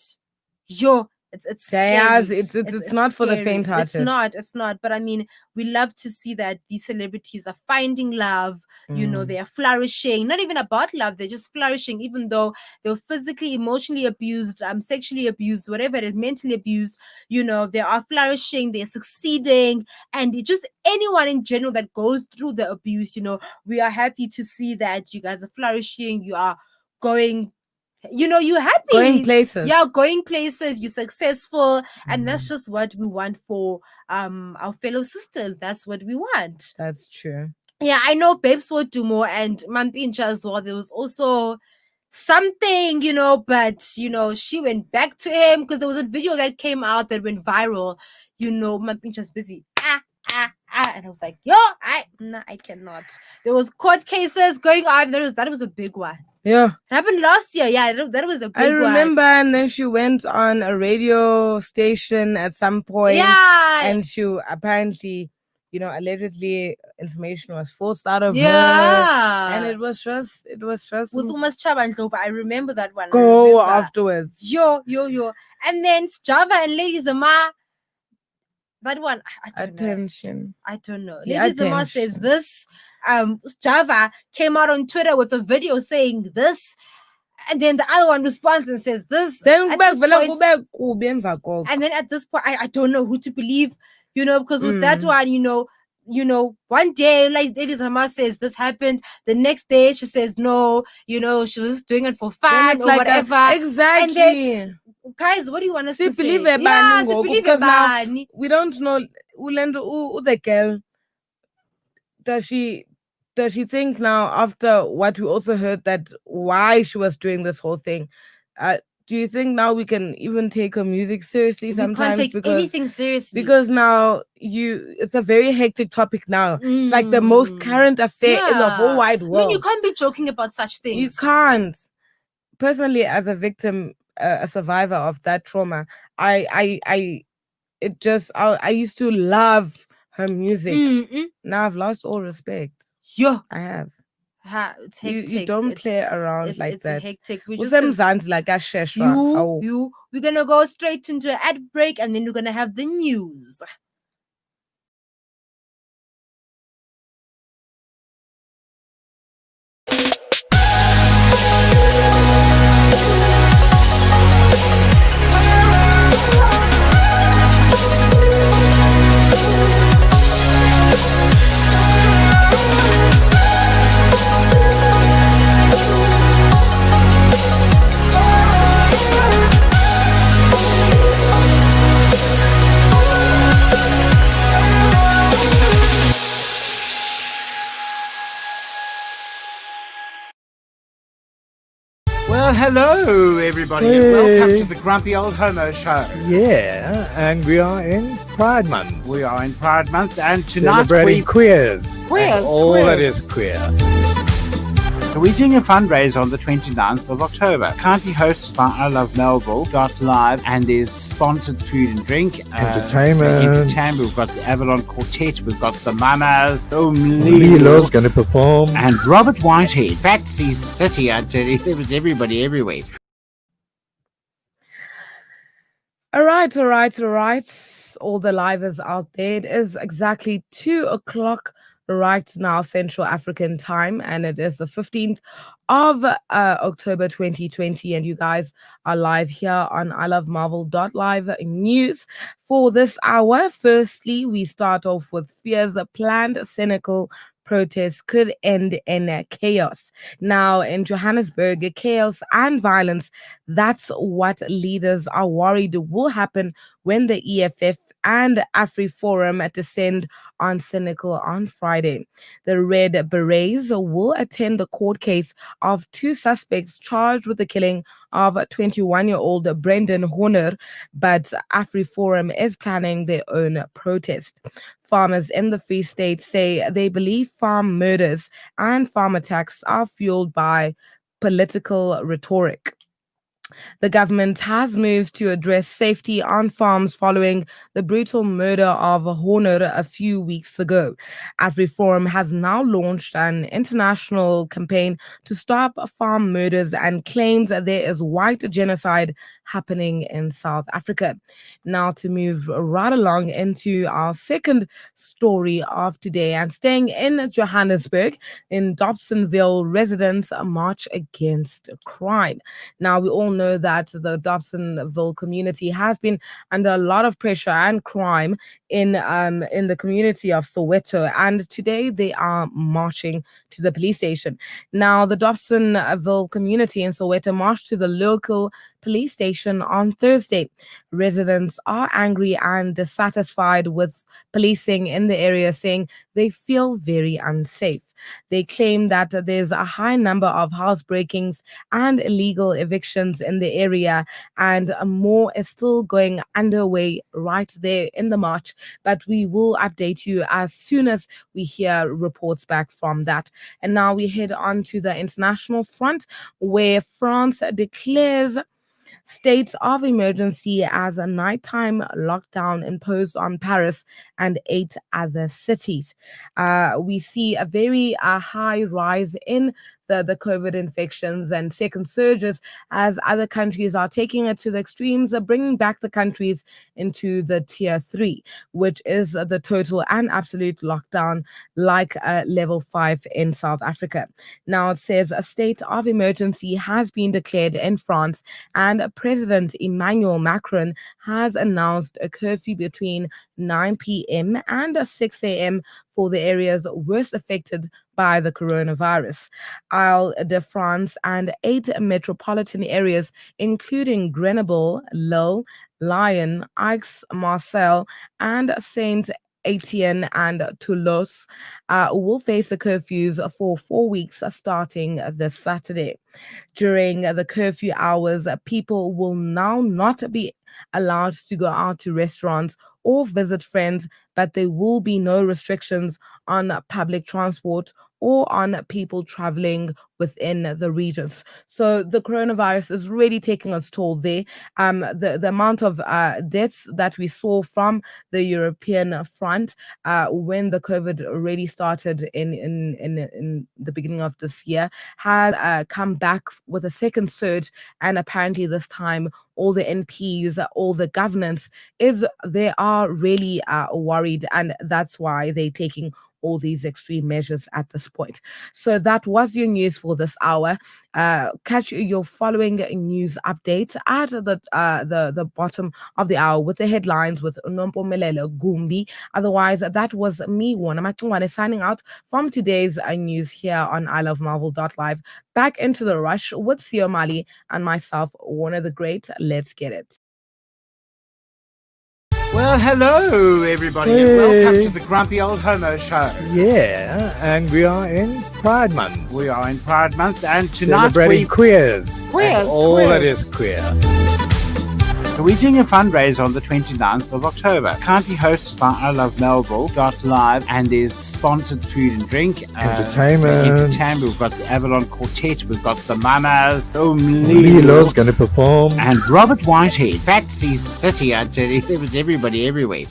it's scary. It's not for the faint-hearted. It's not. But I mean, we love to see that these celebrities are finding love. You know, they are flourishing. Not even about love, they're just flourishing, even though they were physically, emotionally abused, sexually abused, whatever it is, mentally abused. You know, they are flourishing, they're succeeding, and it's just anyone in general that goes through the abuse. You know, we are happy to see that you guys are flourishing. You are going. You know, you're happy. Going places. Yeah, going places. You're successful. And that's just what we want for our fellow sisters. That's what we want. That's true. Yeah, I know Babes will do more, and Mampincha as well. There was also something, you know, but, you know, she went back to him because there was a video that came out that went viral. You know, Mampincha's busy. And I was like, I cannot. There was court cases going on. That was a big one. Yeah. It happened last year. Yeah, that was a big one. I remember, and then she went on a radio station at some point. Yeah. And she apparently, you know, allegedly information was forced out of her. And it was just with Umas Chaba and Lova. I remember that one. Go afterwards. Yo. And then Java and Lady Zama. That one, I don't know. Lady Zama says this. Java came out on Twitter with a video saying this, and then the other one responds and says this. Then and then at this point, I don't know who to believe, you know, because with that one, you know, one day, like Lady Zama says this happened. The next day, she says no, you know, she was doing it for fun or like whatever. Exactly. And then, guys, what do you want us to say? Believe because now we don't know the girl. Does she think now, after what we also heard, that why she was doing this whole thing? Do you think now we can even take her music seriously? Sometimes we can't take anything seriously, because now it's a very hectic topic now. It's like the most current affair in the whole wide world. I mean, you can't be joking about such things. You can't. Personally, as a victim, a survivor of that trauma, I used to love her music. Now I've lost all respect. Yeah, I have. It's hectic. You don't play around like that. It's hectic. We're gonna go straight into an ad break, and then we're gonna have the news. Well, hello, everybody, and welcome to the Grumpy Old Homo Show. Yeah, and we are in Pride Month. We are in Pride Month, and tonight celebrating queers. All queers. that is queer. So we're doing a fundraiser on the 29th of October. Currently hosted by I Love Melville .live, and there's sponsored food and drink. Entertainment. We've got the Avalon Quartet. We've got the Mamas. Lilo's going to perform. And Robert Whitehead. Fatsy City, I tell you. There was everybody everywhere. All right. All the livers out there. It is exactly 2:00 right now, Central African time, and it is the 15th of October 2020. And you guys are live here on ilovemarvel.live news for this hour. Firstly, we start off with fears a planned cynical protests could end in chaos. Now, in Johannesburg, chaos and violence, that's what leaders are worried will happen when the EFF and AfriForum descend on cynical on Friday. The Red Berets will attend the court case of two suspects charged with the killing of 21-year-old Brendan Horner, but AfriForum is planning their own protest. Farmers in the Free State say they believe farm murders and farm attacks are fueled by political rhetoric. The government has moved to address safety on farms following the brutal murder of Horner a few weeks ago. AfriForum has now launched an international campaign to stop farm murders and claims that there is white genocide happening in South Africa. Now to move right along into our second story of today, and staying in Johannesburg, in Dobsonville, residents march against crime. Now we all know that the Dobsonville community has been under a lot of pressure and crime in the community of Soweto, and today they are marching to the police station. Now the Dobsonville community in Soweto marched to the local police station on Thursday. Residents are angry and dissatisfied with policing in the area, saying they feel very unsafe. They claim that there's a high number of house breakings and illegal evictions in the area, and more is still going underway right there in the march. But we will update you as soon as we hear reports back from that. And now we head on to the international front, where France declares state of emergency as a nighttime lockdown imposed on Paris and 8 other cities. We see a very high rise in the COVID infections and second surges as other countries are taking it to the extremes of bringing back the countries into the tier 3, which is the total and absolute lockdown, like level 5 in South Africa. Now it says a state of emergency has been declared in France, and President Emmanuel Macron has announced a curfew between 9 p.m. and 6 a.m. for the areas worst affected by the coronavirus. Île-de-France and 8 metropolitan areas, including Grenoble, Lille, Lyon, Aix, Marseille, and Saint Etienne and Toulouse will face the curfews for 4 weeks starting this Saturday. During the curfew hours, people will now not be allowed to go out to restaurants or visit friends, but there will be no restrictions on public transport or on people traveling within the regions. So the coronavirus is really taking its toll there. The amount of deaths that we saw from the European front when the COVID already started in the beginning of this year has come back with a second surge, and apparently this time all the NPs, all the governance they are really worried, and that's why they're taking all these extreme measures at this point. So that was your news for this hour. Catch your following news update at the bottom of the hour with the headlines with Nompumelelo Gumbi. Otherwise, that was me, Wana Matungwane, signing out from today's news here on ilovemarvel.live. Back into the rush with Sio Mali and myself, Warner the Great. Let's get it. Well, hello, everybody, and welcome to the Grumpy Old Homo Show. Yeah, and we are in Pride Month. We are in Pride Month, and tonight Celebrating queers. Queers, All queers. that is queer. So we're doing a fundraiser on the 29th of October. Currently hosted by ilovemelville.live, and there's sponsored food and drink. Entertainment. We've got the Avalon Quartet. We've got the Mamas. Lilo's going to perform. And Robert Whitehead. Fatsy City, I tell you. There was everybody everywhere.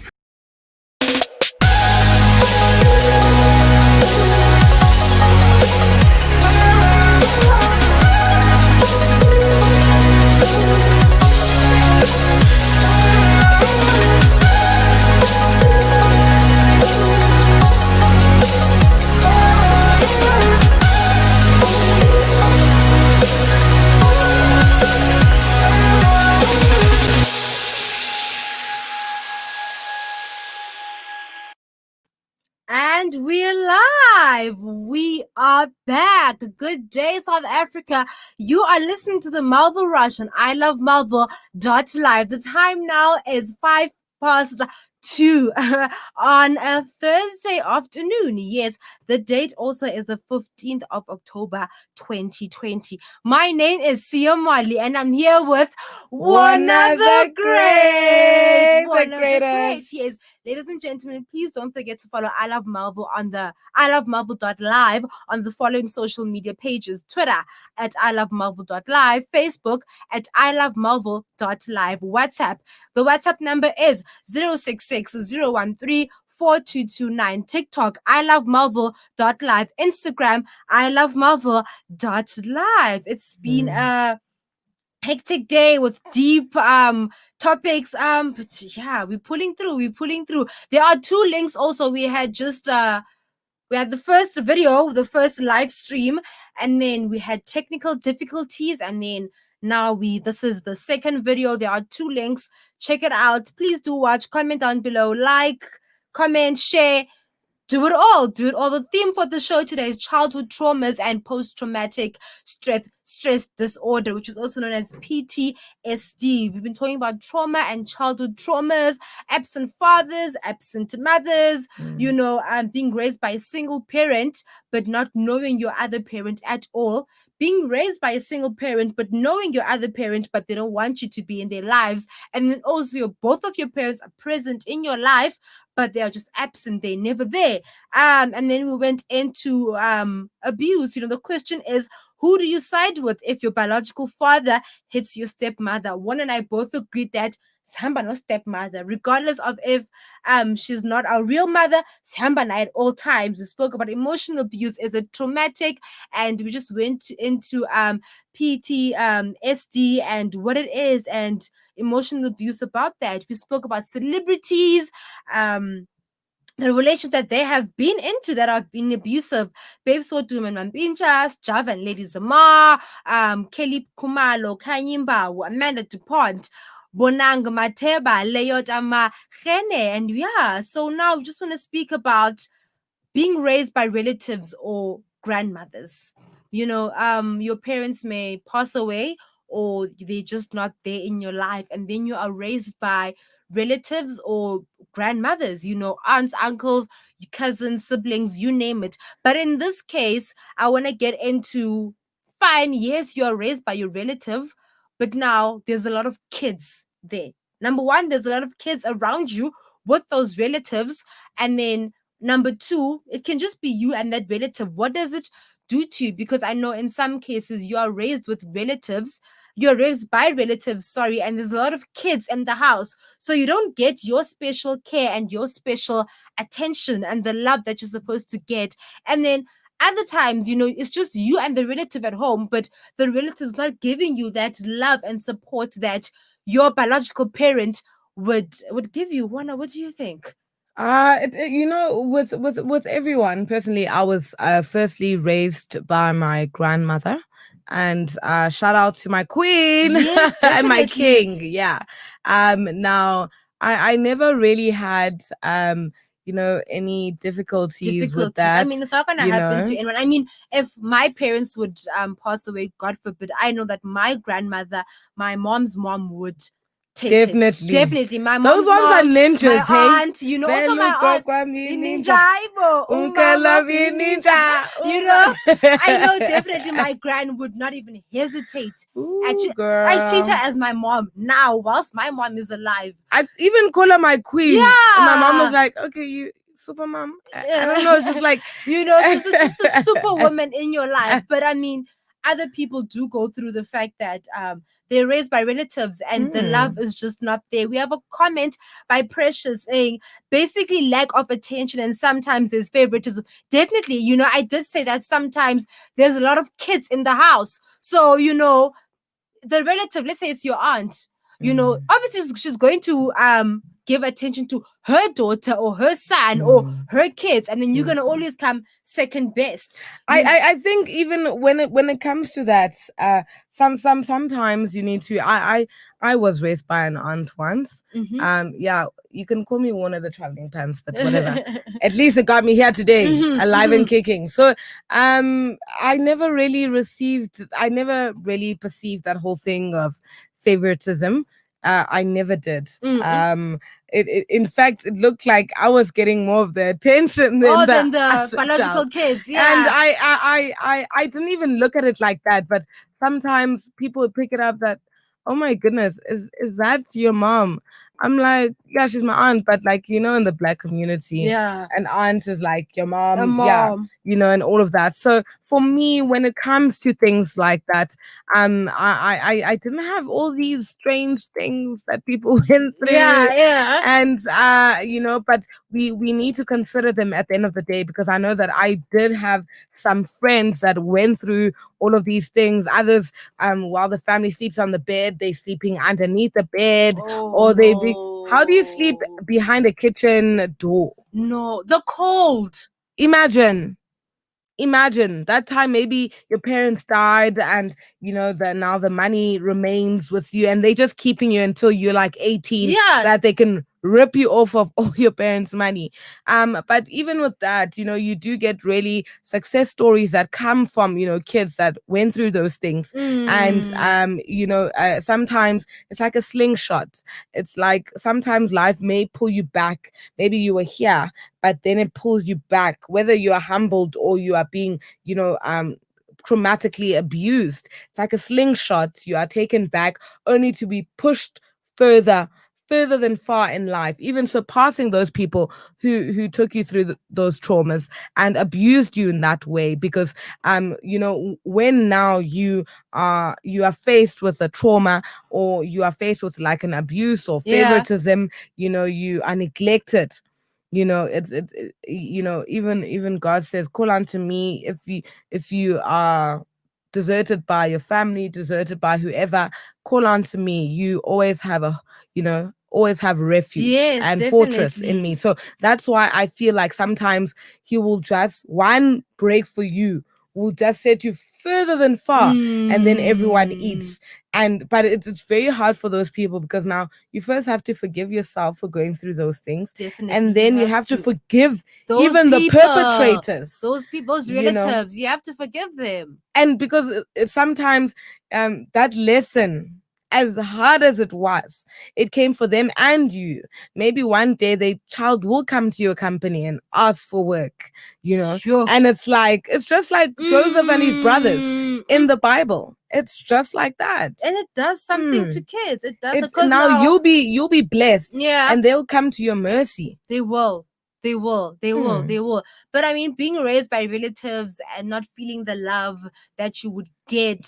we are back. Good day, South Africa. You are listening to the Melville Rush on I Love Melville.live. The time now is 2 on a Thursday afternoon. Yes, the date also is the 15th of October 2020. My name is Sia Mali and I'm here with one of the great. One of the great. Yes, ladies and gentlemen, please don't forget to follow I Love Melville on the I Love Melville.live on the following social media pages: Twitter at I Love Melville.live, Facebook at I Love Melville.live, WhatsApp. The WhatsApp number is 066-013-4229. TikTok, I Love Melville.live. Instagram, I Love Melville.live. It's been a hectic day with deep topics. But yeah, we're pulling through. There are 2 links also. We had the first video, the first live stream, and then we had technical difficulties, and then now this is the second video. There are 2 links. Check it out. Please do watch. Comment down below. Like, comment, share. Do it all. The theme for the show today is childhood traumas and post-traumatic stress disorder, which is also known as PTSD. We've been talking about trauma and childhood traumas, absent fathers, absent mothers, being raised by a single parent, but not knowing your other parent at all. Being raised by a single parent, but knowing your other parent, but they don't want you to be in their lives. And then also both of your parents are present in your life, but they are just absent. They're never there. And then we went into abuse. The question is, who do you side with if your biological father hits your stepmother? One and I both agreed that Samba no stepmother, regardless of if she's not our real mother, Samba at all times. We spoke about emotional abuse. Is it traumatic? And we just went into PTSD and what it is and emotional abuse about that. We spoke about celebrities, the relationship that they have been into that have been abusive. Babes Wodum and Mambinchas, Jav and Lady Zamar, Kelly Kumalo, Kanyimba, Amanda DuPont, Bonang Mateba, Leot Ama Khene. And yeah, so now we just want to speak about being raised by relatives or grandmothers. Your parents may pass away or they're just not there in your life, and then you are raised by relatives or grandmothers, aunts, uncles, cousins, siblings, you name it. But in this case, I want to get into, fine, yes, you are raised by your relative, but now there's a lot of kids there. Number one, there's a lot of kids around you with those relatives, and then number 2, it can just be you and that relative. What does it do to you? Because I know in some cases you are raised with relatives, you're raised by relatives, and there's a lot of kids in the house. So you don't get your special care and your special attention and the love that you're supposed to get. And then other times, it's just you and the relative at home, but the relative's not giving you that love and support that your biological parent would give you. Wana, what do you think? With everyone, personally, I was firstly raised by my grandmother, and shout out to my queen, yes, and my king. Yeah. Now I never really had any difficulties with that. I mean, it's not gonna happen to anyone. I mean, if my parents would pass away, God forbid, I know that my grandmother, my mom's mom, would definitely. My mom's those ones are ninjas. My aunt, also my aunt, ninja. I know definitely my grand would not even hesitate. Actually, girl, I treat her as my mom now, whilst my mom is alive. I even call her my queen. Yeah, and my mom was like, "Okay, you super mom." I don't know. She's like, she's just the superwoman in your life. But I mean, other people do go through the fact that they're raised by relatives and the love is just not there. We have a comment by Precious saying basically lack of attention and sometimes there's favoritism. Definitely, I did say that sometimes there's a lot of kids in the house. So, the relative, let's say it's your aunt, obviously she's going to give attention to her daughter or her son or her kids, and then you're gonna always come second best. I think even when it comes to that, sometimes you need to. I was raised by an aunt once. Yeah, you can call me one of the traveling pants, but whatever. At least it got me here today, alive and kicking. So I never really perceived that whole thing of favoritism. I never did. In fact, it looked like I was getting more of the attention than the biological kids. Yeah, and I didn't even look at it like that. But sometimes people would pick it up that, oh my goodness, is that your mom? I'm like, yeah, she's my aunt, but like, in the Black community, an aunt is like your mom, yeah, and all of that. So for me, when it comes to things like that, I didn't have all these strange things that people went through, and but we need to consider them at the end of the day, because I know that I did have some friends that went through all of these things. Others, while the family sleeps on the bed, they sleeping underneath the bed, or they be. How do you sleep behind a kitchen door? No, the cold. Imagine that time maybe your parents died, and now the money remains with you, and they just keeping you until you're like 18, that they can rip you off of all your parents' money. But even with that, you do get really success stories that come from kids that went through those things. And sometimes it's like a slingshot. It's like sometimes life may pull you back. Maybe you were here, but then it pulls you back, whether you are humbled or you are being traumatically abused. It's like a slingshot. You are taken back only to be pushed further than far in life, even surpassing those people who took you through those traumas and abused you in that way. Because when now you are faced with a trauma, or you are faced with like an abuse or favoritism, you are neglected. Even God says, call unto me if you are deserted by your family, deserted by whoever, call unto me. You always have always have refuge and fortress in me. So that's why I feel like sometimes he will just one break for you will just set you further than far, and then everyone eats. But it's very hard for those people, because now you first have to forgive yourself for going through those things, and then you have to forgive even the perpetrators, those relatives. You have to forgive them, and because sometimes that lesson, as hard as it was, it came for them and you. Maybe one day their child will come to your company and ask for work, and it's just like Joseph and his brothers in the Bible. It's just like that, and it does something to kids. It does. Because now you'll be blessed, and they'll come to your mercy. They will. But I mean, being raised by relatives and not feeling the love that you would get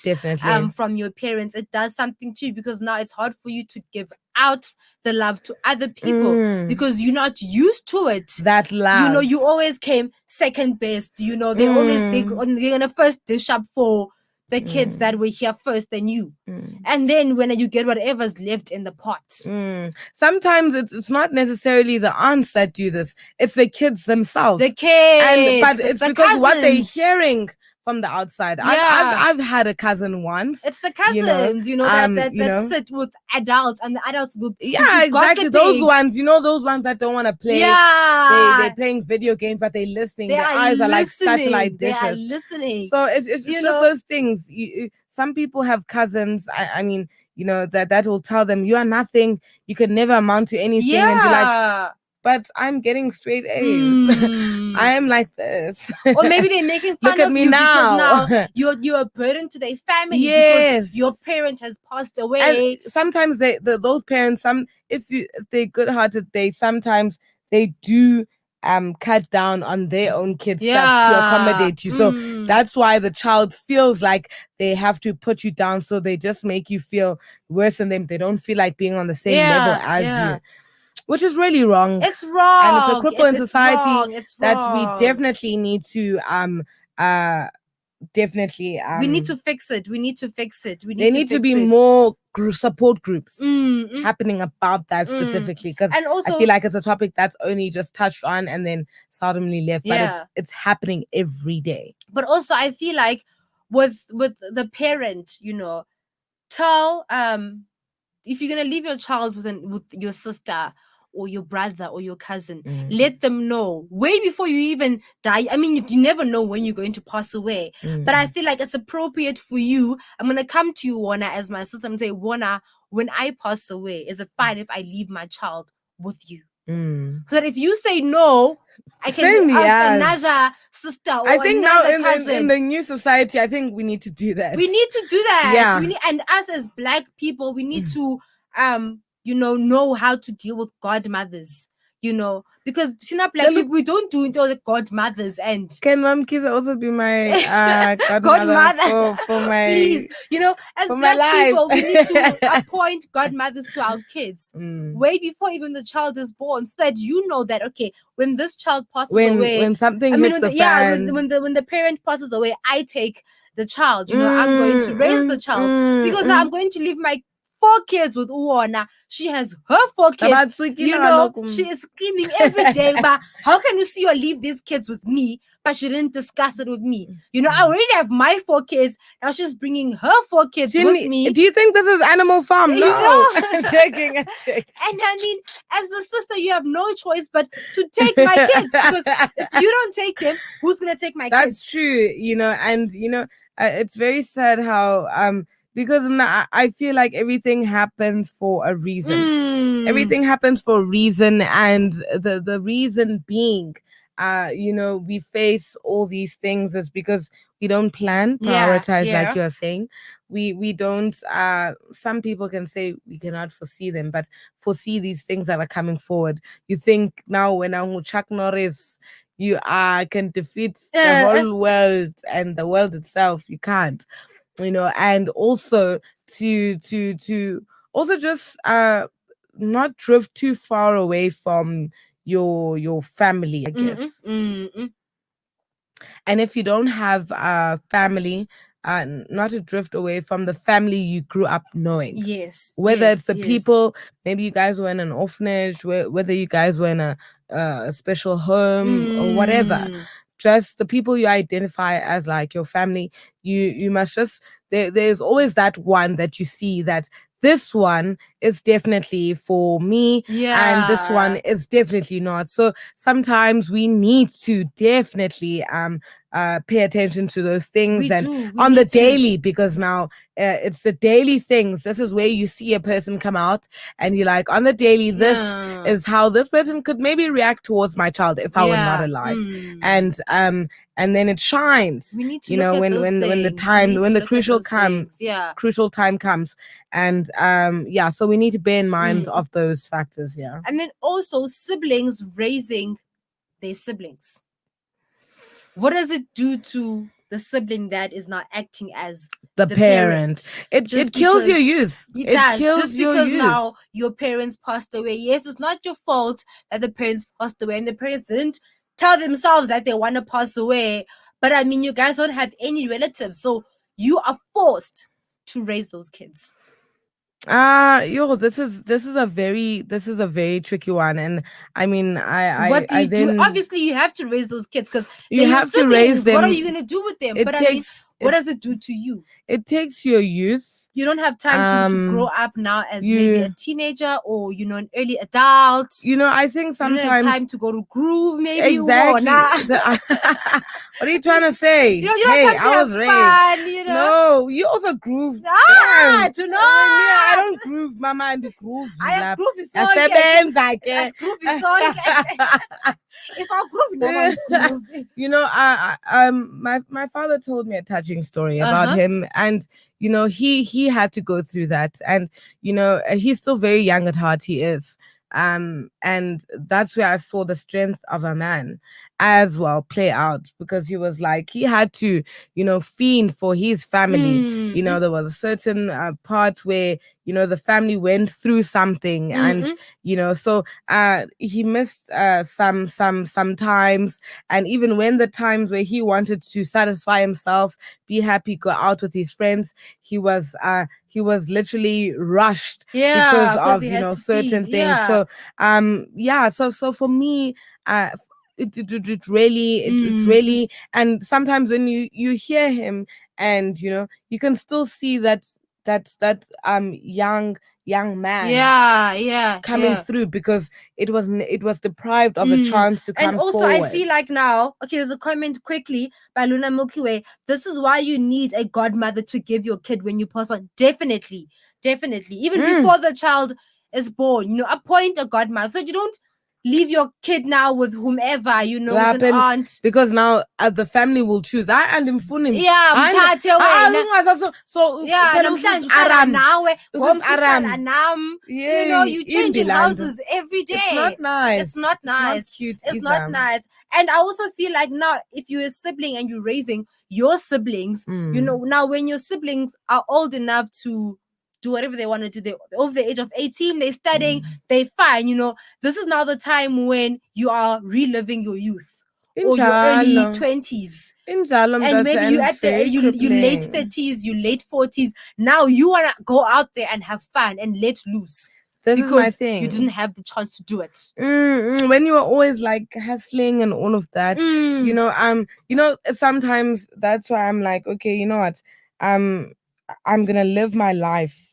from your parents, it does something too, because now it's hard for you to give out the love to other people because you're not used to it. That love. You always came second best. They're gonna first dish up for the kids that were here first than you. And then when you get whatever's left in the pot. Sometimes it's not necessarily the aunts that do this. It's the kids themselves. The kids. But it's because cousins. What they're hearing from the outside. I've had a cousin once. It's the cousins, that sit with adults, and the adults will exactly gossiping. Those ones, those ones that don't want to play. They're playing video games, but they're listening. Their eyes are like satellite dishes. They are listening. So it's just those things. Some people have cousins. I mean, that will tell them you are nothing. You can never amount to anything, and be like, but I'm getting straight A's. I am like this. Or maybe they're making fun Look at of me you now. because now you're a burden to their family because your parent has passed away. And sometimes those parents, if they're good-hearted, sometimes they do cut down on their own kids' stuff to accommodate you. So that's why the child feels like they have to put you down, so they just make you feel worse than them. They don't feel like being on the same level as you. Which is really wrong. It's wrong. And it's a cripple in society it's that wrong. we definitely need to definitely. We need to fix it. We need to fix it. There need to be more support groups happening about that specifically, because and also I feel like it's a topic that's only just touched on and then seldomly left, but it's happening every day. But also I feel like with the parent, tell if you're gonna leave your child with your sister or your brother or your cousin, let them know way before you even die. I mean, you never know when you're going to pass away. But I feel like it's appropriate for you. I'm gonna come to you, Warner, as my sister, and say, Warner, when I pass away, is it fine if I leave my child with you? So that if you say no, I can ask another sister or I think another now cousin. in the new society, I think we need to do that. We need to do that. Yeah. And us as Black people, we need to know how to deal with godmothers. Because Black people, we don't do it all the godmothers. And can Mom Kiza also be my godmother for my please, as Black people, we need to appoint godmothers to our kids way before even the child is born, so that that okay, when this child passes away, when something hits the fan, when the parent passes away, I take the child. I'm going to raise the child, because now I'm going to leave my 4 kids with Uwana. She has her 4 kids. She is screaming every day, but how can you see or leave these kids with me? But she didn't discuss it with me. I already have my 4 kids. Now she's bringing her 4 kids with me. Do you think this is Animal Farm? No. I'm joking. And I mean, as the sister, you have no choice but to take my kids. Because if you don't take them, who's going to take my kids? That's true. And it's very sad how because I feel like everything happens for a reason. Everything happens for a reason, and the reason being, we face all these things is because we don't prioritize, like you're saying. We don't. Some people can say we cannot foresee them, but foresee these things that are coming forward. You think now when Chuck Norris, you can defeat the whole world and the world itself. You can't. And also to also just not drift too far away from your family, I guess. And if you don't have family, not to drift away from the family you grew up knowing. Yes. Whether it's the people, maybe you guys were in an orphanage, whether you guys were in a special home or whatever. Just the people you identify as like your family, you must just there's always that one that you see that this one is definitely for me, and this one is definitely not. So sometimes we need to definitely pay attention to those things on the daily, because now it's the daily things. This is where you see a person come out and you're like, on the daily, this is how this person could maybe react towards my child if I were not alive. And then it shines. We need to look at when the crucial time comes. And so we need to bear in mind of those factors. And then also siblings raising their siblings. What does it do to the sibling that is not acting as the parent? It kills your youth. It does. Just because now your parents passed away. Yes, it's not your fault that the parents passed away, and the parents didn't tell themselves that they want to pass away. But I mean, you guys don't have any relatives, so you are forced to raise those kids. This is a very tricky one, and I mean, what do you do? Obviously, you have to raise those kids because you have to raise them. What are you gonna do with them? What does it do to you? It takes your youth. You don't have time to grow up now as maybe a teenager or an early adult. I think sometimes you don't have time to go to groove, maybe. Exactly. What are you trying to say? You don't have time to have fun, No, you also groove. I don't groove, mama, and the groove. I have groove is so If I groove, my father told me a touching story about him, and he had to go through that, and he's still very young at heart. He is. And that's where I saw the strength of a man as well play out, because he was like, he had to fiend for his family You know, there was a certain part where, you know, the family went through something, and, you know, so he missed some times. And even when the times where he wanted to satisfy himself, be happy, go out with his friends, he was literally rushed because of, you know, certain things. So so for me, it really, and sometimes when you hear him, and, you know, you can still see that young man coming through, because it was deprived of a chance to come and also forward. I feel like now, okay, there's a comment quickly by Luna Milky Way. This is why you need a godmother to give your kid when you pass on. Definitely even before the child is born, you know, appoint a godmother, so you don't leave your kid now with whomever, you know, with an aunt, because now the family will choose. And mfuni mthathe wena. so namhlanje uhlala nawe, ngomso uhlala nam. You know, you changing houses every day. It's not nice. It's not cute It's either. not nice. And I also feel like now, if you're a sibling and you're raising your siblings, you know, now when your siblings are old enough to do whatever they want to do, they're over the age of 18, they're studying, they're fine, you know, this is now the time when you are reliving your youth or your early 20s. And maybe you at you late 30s, you late 40s. Now you want to go out there and have fun and let loose. This because is my thing. You didn't have the chance to do it. When you were always like hustling and all of that, you know, sometimes that's why I'm like, okay, you know what, I'm gonna live my life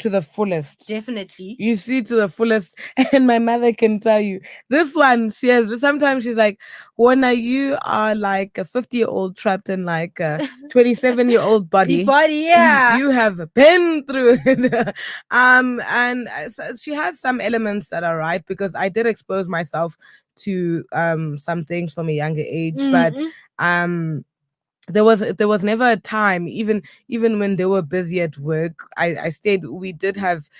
to the fullest. Definitely. You see, to the fullest. And my mother can tell you this one. Sometimes she's like, Wona, you are like a 50-year-old trapped in like a 27-year-old body. You have been through it. And so she has some elements that are right, because I did expose myself to some things from a younger age, but there was never a time, even when they were busy at work, I stayed. We did have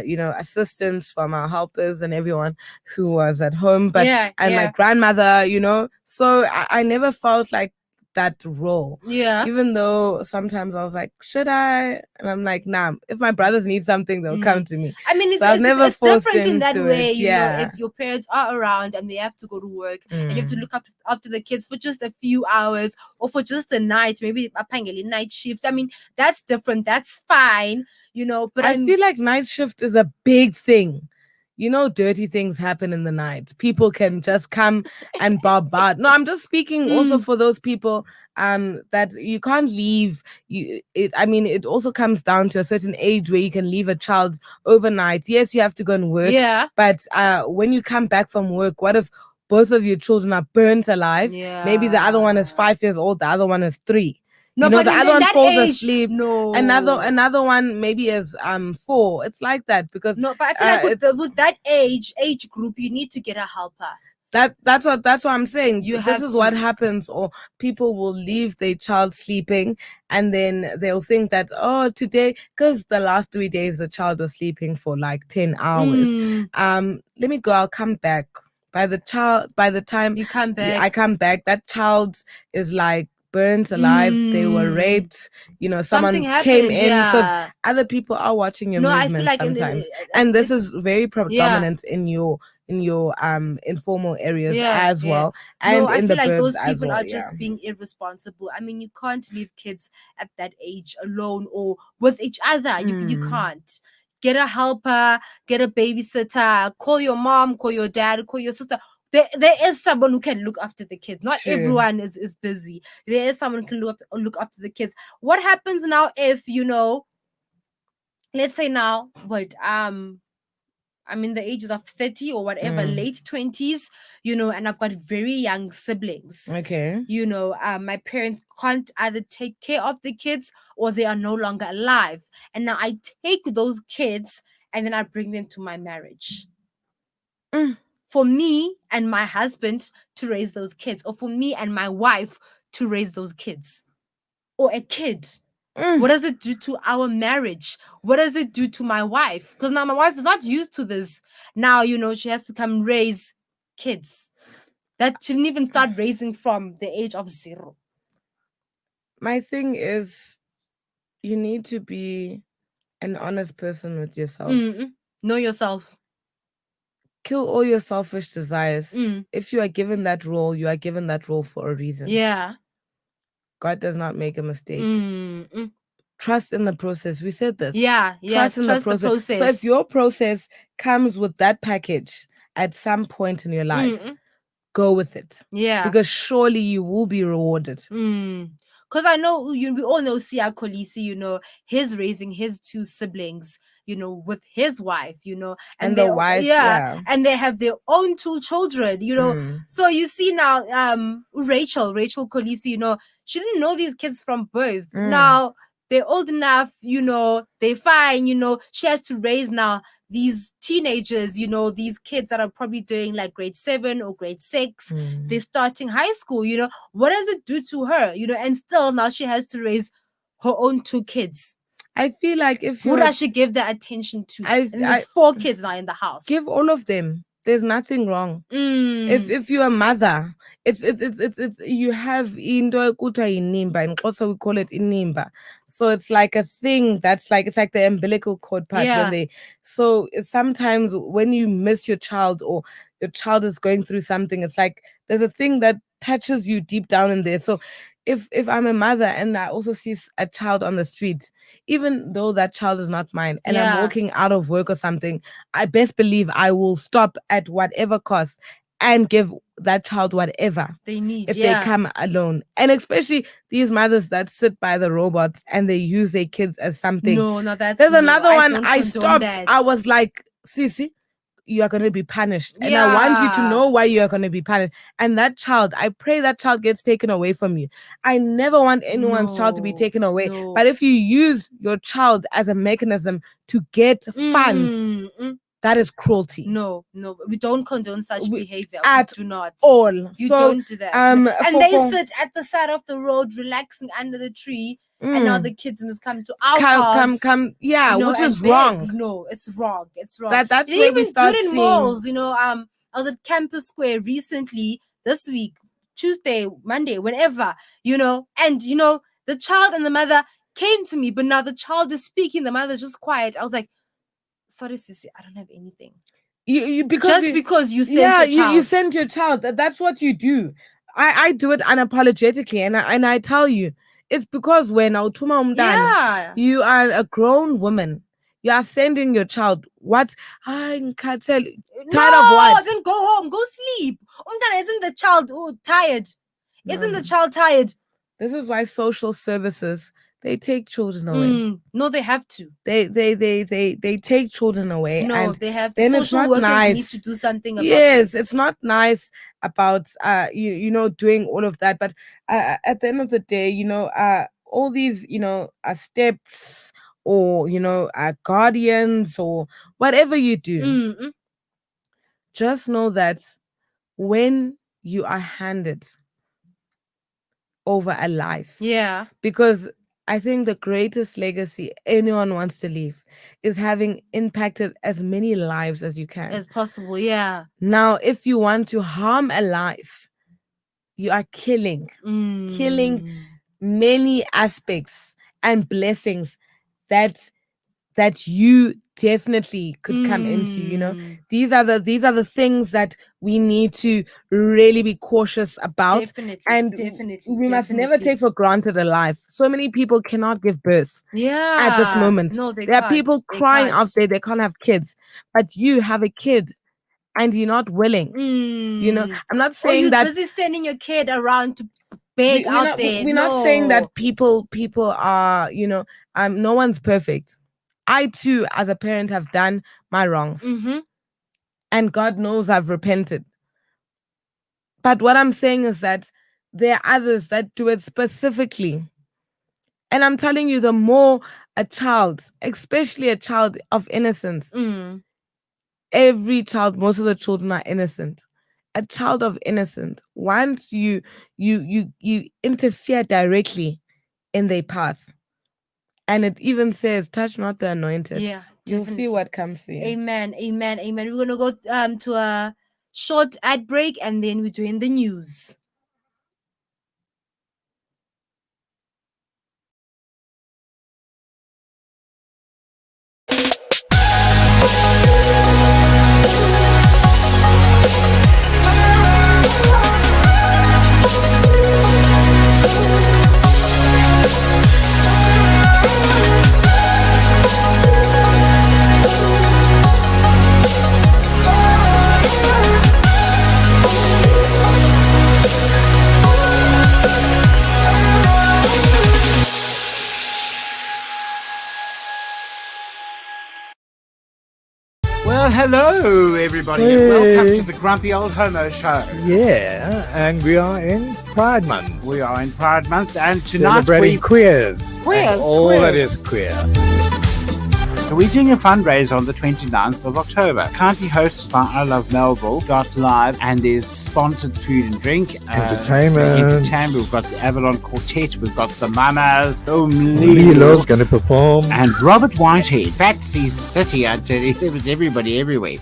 you know, assistance from our helpers and everyone who was at home, but my grandmother, you know, so I never felt like that role. Even though sometimes I was like, should I? And I'm like, nah, if my brothers need something, they'll come to me. I mean, it's different in that way, you know, if your parents are around and they have to go to work and you have to look after the kids for just a few hours or for just a night, maybe a night shift. I mean, that's different. That's fine, you know, but I feel like night shift is a big thing. You know, dirty things happen in the night. People can just come and bombard. No, I'm just speaking also for those people that you can't leave. It also comes down to a certain age where you can leave a child overnight. Yes, you have to go and work. But when you come back from work, what if both of your children are burnt alive? Maybe the other one is 5 years old, the other one is 3. No, you know, but the other one falls asleep. No, another one maybe is 4. It's like that, because but I feel like with that age group, you need to get a helper. That's what I'm saying. This is what happens, or people will leave their child sleeping, and then they'll think that, oh, today, because the last 3 days the child was sleeping for like 10 hours. Let me go. I'll come back. By the time you come back, I come back, that child is like burnt alive. They were raped. You know, someone came in, because other people are watching your movements, I feel like sometimes, and this is very predominant in your informal areas as well, and I in feel the like burbs those as people well. are just being irresponsible. I mean, you can't leave kids at that age alone or with each other. You can't. Get a helper, get a babysitter, call your mom, call your dad, call your sister. There is someone who can look after the kids. Not everyone is busy. There is someone who can look after the kids. What happens now if, you know, let's say now, I'm in the ages of 30 or whatever, late 20s, you know, and I've got very young siblings. Okay. You know, my parents can't either take care of the kids or they are no longer alive. And now I take those kids and then I bring them to my marriage. For me and my husband to raise those kids, or for me and my wife to raise those kids, or a kid. What does it do to our marriage? What does it do to my wife? Because now my wife is not used to this. Now, you know, she has to come raise kids that she didn't even start raising from the age of 0. My thing is, You need to be an honest person with yourself. Know yourself. Kill all your selfish desires. Mm. If you are given that role, you are given that role for a reason. Yeah. God does not make a mistake. Mm. Trust in the process. We said this. Yeah. Trust in the process. So if your process comes with that package at some point in your life, go with it. Yeah. Because surely you will be rewarded. Because I know we all know Sia Kolisi, he's raising his 2 siblings, with his wife, And the wife, yeah. And they have their own 2 children, So you see now, Rachel Kolisi, she didn't know these kids from birth. Now they're old enough, they're fine, she has to raise now these teenagers, these kids that are probably doing like grade 7 or grade 6, they're starting high school, what does it do to her, and still now she has to raise her own 2 kids. I feel like if who does she give the attention to? And there's 4 kids now in the house. Give all of them. There's nothing wrong. If you're a mother, it's you have into ekuthiwa inimba. In Xhosa we call it inimba. So it's like a thing that's like, it's like the umbilical cord part. Yeah. So sometimes when you miss your child or your child is going through something, it's like there's a thing that touches you deep down in there. So if I'm a mother and I also see a child on the street, even though that child is not mine, and I'm walking out of work or something, I best believe I will stop at whatever cost and give that child whatever they need if they come alone. And especially these mothers that sit by the robots and they use their kids as something. There's another one. I stopped. That. I was like, Sisi, you are going to be punished. And I want you to know why you are going to be punished. And that child, I pray that child gets taken away from you. I never want anyone's child to be taken away. But if you use your child as a mechanism to get funds, that is cruelty. No, we don't condone such behavior. At we do not. All. You don't do that. And sit at the side of the road relaxing under the tree. And now the kids must come to our house. Yeah, which is wrong. No, it's wrong. It's wrong. That's where we start seeing. Malls, I was at Campus Square recently this week, Tuesday, Monday, whenever, and the child and the mother came to me, but now the child is speaking, the mother's just quiet. I was like, sorry, Sissy, I don't have anything. Because you sent your child. you sent your child. That's what you do. I do it unapologetically, and I tell you, it's because when you are a grown woman, you are sending your child. What? I can't tell. Tired of what? Then go home, go sleep. Isn't the child tired? Isn't the child tired? This is why social services, they take children away. No, they have to. They take children away. No, and they have to. Then social it's not workers nice. need to do something about this. Yes, it's not nice about doing all of that. But at the end of the day, all these steps or guardians or whatever you do, just know that when you are handed over a life, because I think the greatest legacy anyone wants to leave is having impacted as many lives as you can. As possible, Now, if you want to harm a life, you are killing many aspects and blessings that you definitely could come into. These are the things that we need to really be cautious about. Definitely, we must never take for granted a life. So many people cannot give birth at this moment. No, there are people crying out there, they can't have kids, but you have a kid and you're not willing. I'm not saying you're that busy sending your kid around to beg out there. We're not saying that people are no one's perfect. I too, as a parent, have done my wrongs. And God knows I've repented. But what I'm saying is that there are others that do it specifically. And I'm telling you, the more a child, especially a child of innocence, every child, most of the children are innocent. A child of innocence, once you interfere directly in their path, and it even says, touch not the anointed. Yeah, you'll see what comes for you. Amen. We're gonna go to a short ad break, and then we're doing the news. Well, hello, everybody, and welcome to the Grumpy Old Homo Show. Yeah, and we are in Pride Month. We are in Pride Month, and tonight Celebrating queers. Queers, And all queers. that is queer. So we're doing a fundraiser on the 29th of October. Kindly hosted by I Love Melville Live, and there's sponsored food and drink. Entertainment. We've got the Avalon Quartet. We've got the Mamas. Lilo's going to perform. And Robert Whitehead. Fancy City, I tell you. There was everybody everywhere.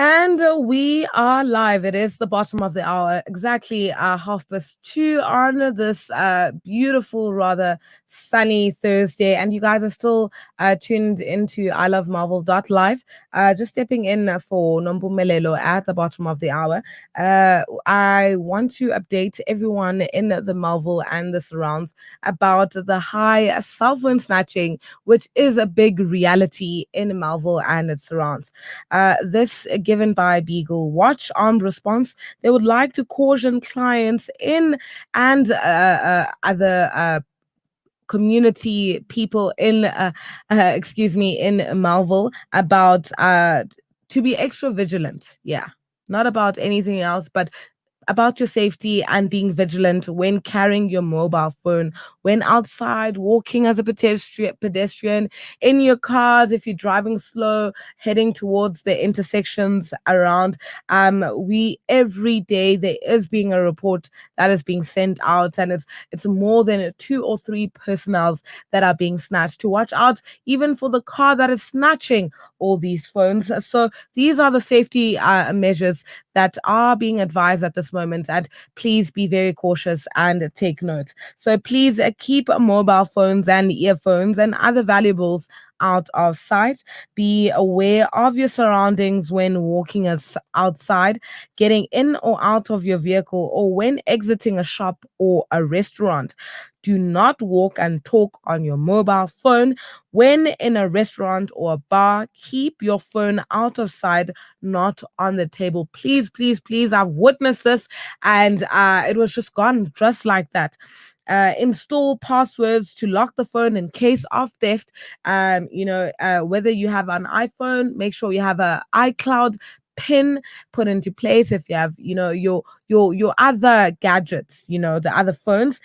And we are live. It is the bottom of the hour, exactly 2:30 on this beautiful, rather sunny Thursday. And you guys are still tuned into I Love Marvel Live. Just stepping in for Nombumelelo at the bottom of the hour. I want to update everyone in the Melville and the surrounds about the high cell phone snatching, which is a big reality in Melville and its surrounds. This given by Beagle Watch Armed Response. They would like to caution clients in and other community people in in Melville about to be extra vigilant. Yeah, not about anything else, but about your safety and being vigilant when carrying your mobile phone, when outside, walking as a pedestrian, in your cars, if you're driving slow, heading towards the intersections around. We every day there is being a report that is being sent out, and it's more than 2 or 3 personnels that are being snatched. To watch out even for the car that is snatching all these phones. So these are the safety measures that are being advised at this moment, and please be very cautious and take note. So please keep mobile phones and earphones and other valuables out of sight. Be aware of your surroundings when walking outside, getting in or out of your vehicle, or when exiting a shop or a restaurant. Do not walk and talk on your mobile phone. When in a restaurant or a bar, keep your phone out of sight, not on the table. Please, please, please. I've witnessed this, and it was just gone just like that. Install passwords to lock the phone in case of theft. Whether you have an iPhone, make sure you have an iCloud pin put into place. If you have your other gadgets, the other phones,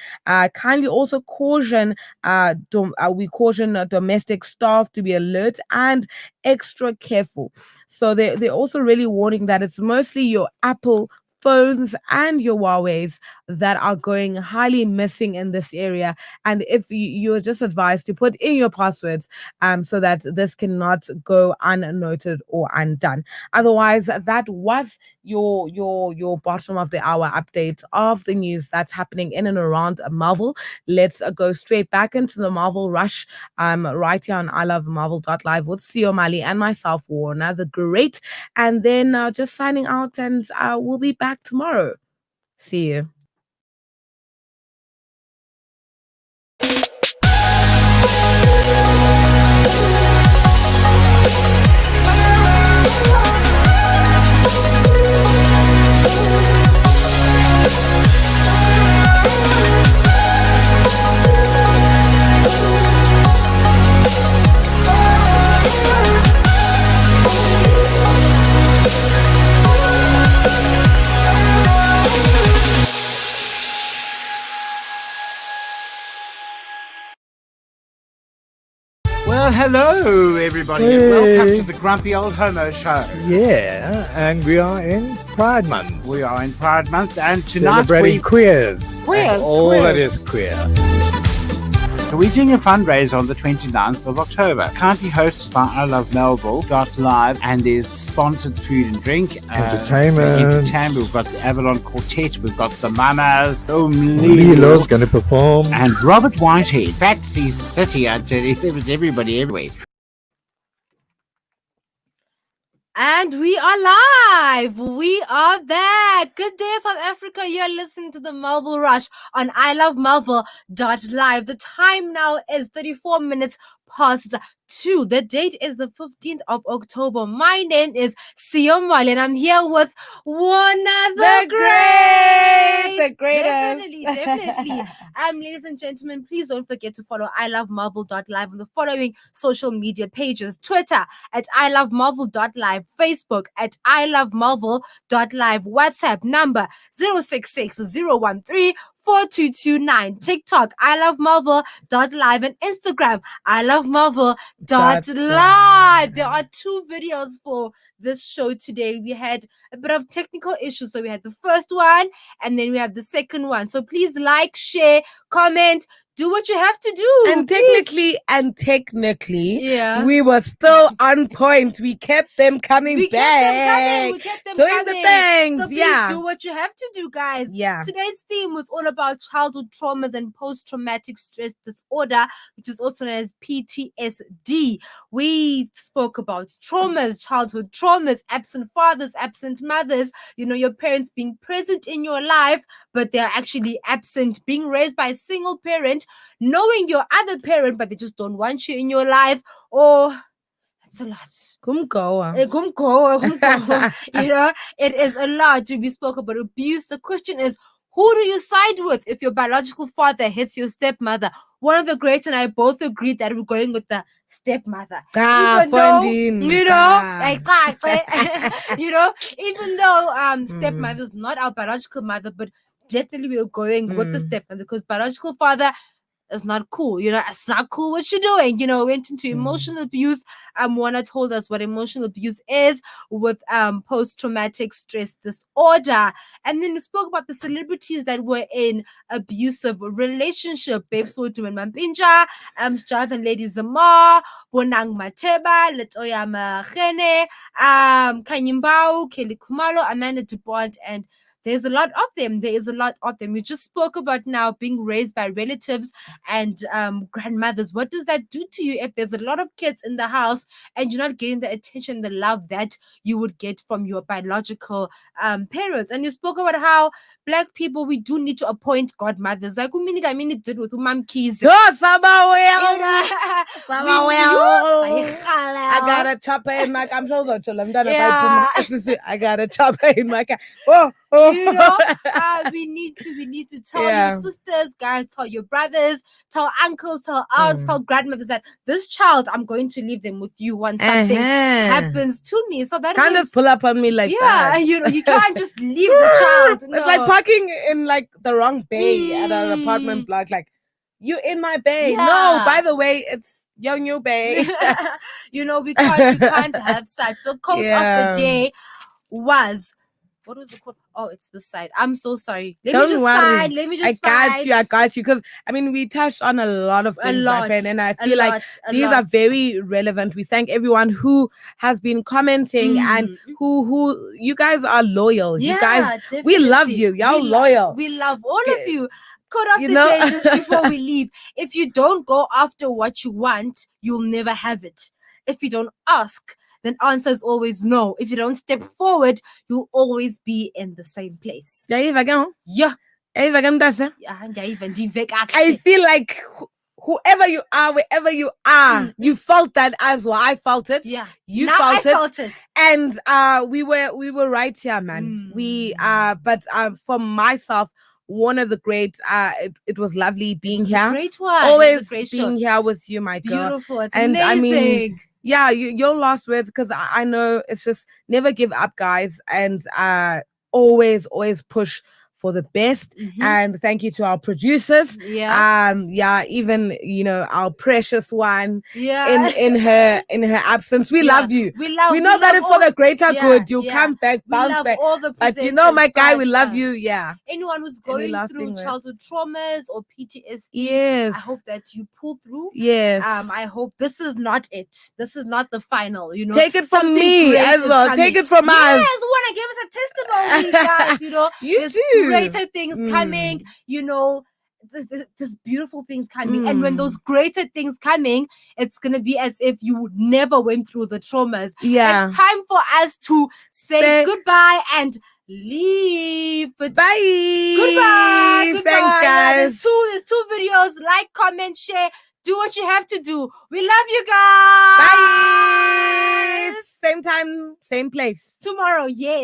kindly also caution we caution domestic staff to be alert and extra careful. So they're also really warning that it's mostly your Apple phones and your Huawei's that are going highly missing in this area. And if you're just advised to put in your passwords so that this cannot go unnoted or undone. Otherwise, that was your bottom of the hour update of the news that's happening in and around Marvel. Let's go straight back into the Melville Rush right here on I Love Marvel Live with Sio Mali and myself, Warner the Great. And then just signing out, and we'll be back tomorrow. See you. Well, hello, everybody, and welcome to the Grumpy Old Homo Show. Yeah, and we are in Pride Month. We are in Pride Month, and tonight Celebrating queers. Queers, and all queers. that is queer. So we're doing a fundraiser on the 29th of October. Kindly hosted by I Love Melville Live, and there's sponsored food and drink. Entertainment. We've got the Avalon Quartet. We've got the Mamas. Lilo's going to perform. And Robert Whitehead. Fancy City, I tell you. There was everybody everywhere. And we are live. We are back. Good day, South Africa. You're listening to the Melville Rush on I Love Marvel Live. The time now is 34 minutes past 2. The date is the 15th of October. My name is Siyomwale and I'm here with Warner the Great. The greatest. Definitely. Ladies and gentlemen, please don't forget to follow ilovemarvel.live on the following social media pages: Twitter at ilovemarvel.live, Facebook at ilovemarvel.live, WhatsApp number 066 013 4229, TikTok ilovemarvel.live, and Instagram ilovemarvel.live. There are 2 videos for this show today. We had a bit of technical issues, so we had the first one and then we have the second one. So please like, share, comment, do what you have to do. And technically, Yeah. we were still on point. We kept them coming We back. kept them doing coming. the things. So please do what you have to do, guys. Yeah. Today's theme was all about childhood traumas and post-traumatic stress disorder, which is also known as PTSD. We spoke about traumas, childhood traumas, absent fathers, absent mothers, your parents being present in your life, but they're actually absent, being raised by a single parent, knowing your other parent, but they just don't want you in your life. Or it's a lot. Kumgoa. It is a lot. We spoke about abuse. The question is, who do you side with if your biological father hits your stepmother? One of the great and I both agreed that we're going with the stepmother. Even though, even though stepmother's not our biological mother, but definitely we were going with the stepmother because biological father is not cool. It's not cool what you're doing. Went into emotional abuse. Juana told us what emotional abuse is with post-traumatic stress disorder. And then we spoke about the celebrities that were in abusive relationship. Babes Wodu and Mampinja, Strive and Lady Zamar, Bonang Mateba, Letoya Mahene, Kanyimbao, Kelly Kumalo, Amanda DuPont, and there's a lot of them. We just spoke about now being raised by relatives and grandmothers. What does that do to you if there's a lot of kids in the house and you're not getting the attention, the love that you would get from your biological parents? And you spoke about how Black people, we do need to appoint godmothers. Like I did with Umam Keys. I got a chopper in my car. I'm sure I got a chopper in my car. We need to tell your sisters, guys, tell your brothers, tell uncles, tell aunts, tell grandmothers that this child, I'm going to leave them with you once something happens to me. So that can't just pull up on me like that. You can't just leave the child. No. It's like parking in like the wrong bay at an apartment block. Like, you in my bay. Yeah. No, by the way, it's your new bay. We can't have such. The quote of the day was, what was the quote? Oh, it's this side. I'm so sorry. Let me just I got you. Because, we touched on a lot of things, my friend. And I feel like these are very relevant. We thank everyone who has been commenting and who you guys are loyal. Yeah, you guys, definitely. we love you. Y'all loyal. We love all of you. Quote of the day just before we leave. If you don't go after what you want, you'll never have it. If you don't ask, then answer is always no. If you don't step forward, you'll always be in the same place. Yeah. I feel like whoever you are, wherever you are, you felt that as well. I felt it. Yeah. You now felt it. And we were right here, man. But for myself, one of the great, it was lovely being here. Great one. Always great being here with you, my girl. Beautiful. It's and amazing. Your last words, because I know it's just never give up, guys, and always push for the best. And thank you to our producers. Even our precious one. In her absence, we love you. We know that it's for the greater good. You'll come back, bounce back. All the but my guy, we love you. Yeah. Anyone who's going through childhood traumas or PTSD, yes, I hope that you pull through. Yes. I hope this is not it. This is not the final. Take it from me as well. Take it from us. Yes, when I give us a testimony, guys. You too. Greater things coming. There's beautiful things coming, and when those greater things coming, it's gonna be as if you never went through the traumas. It's time for us to say goodbye and leave. But bye. Goodbye. Thanks, guys. There's two videos. Like, comment, share. Do what you have to do. We love you guys. Bye. Same time, same place. Tomorrow, yes.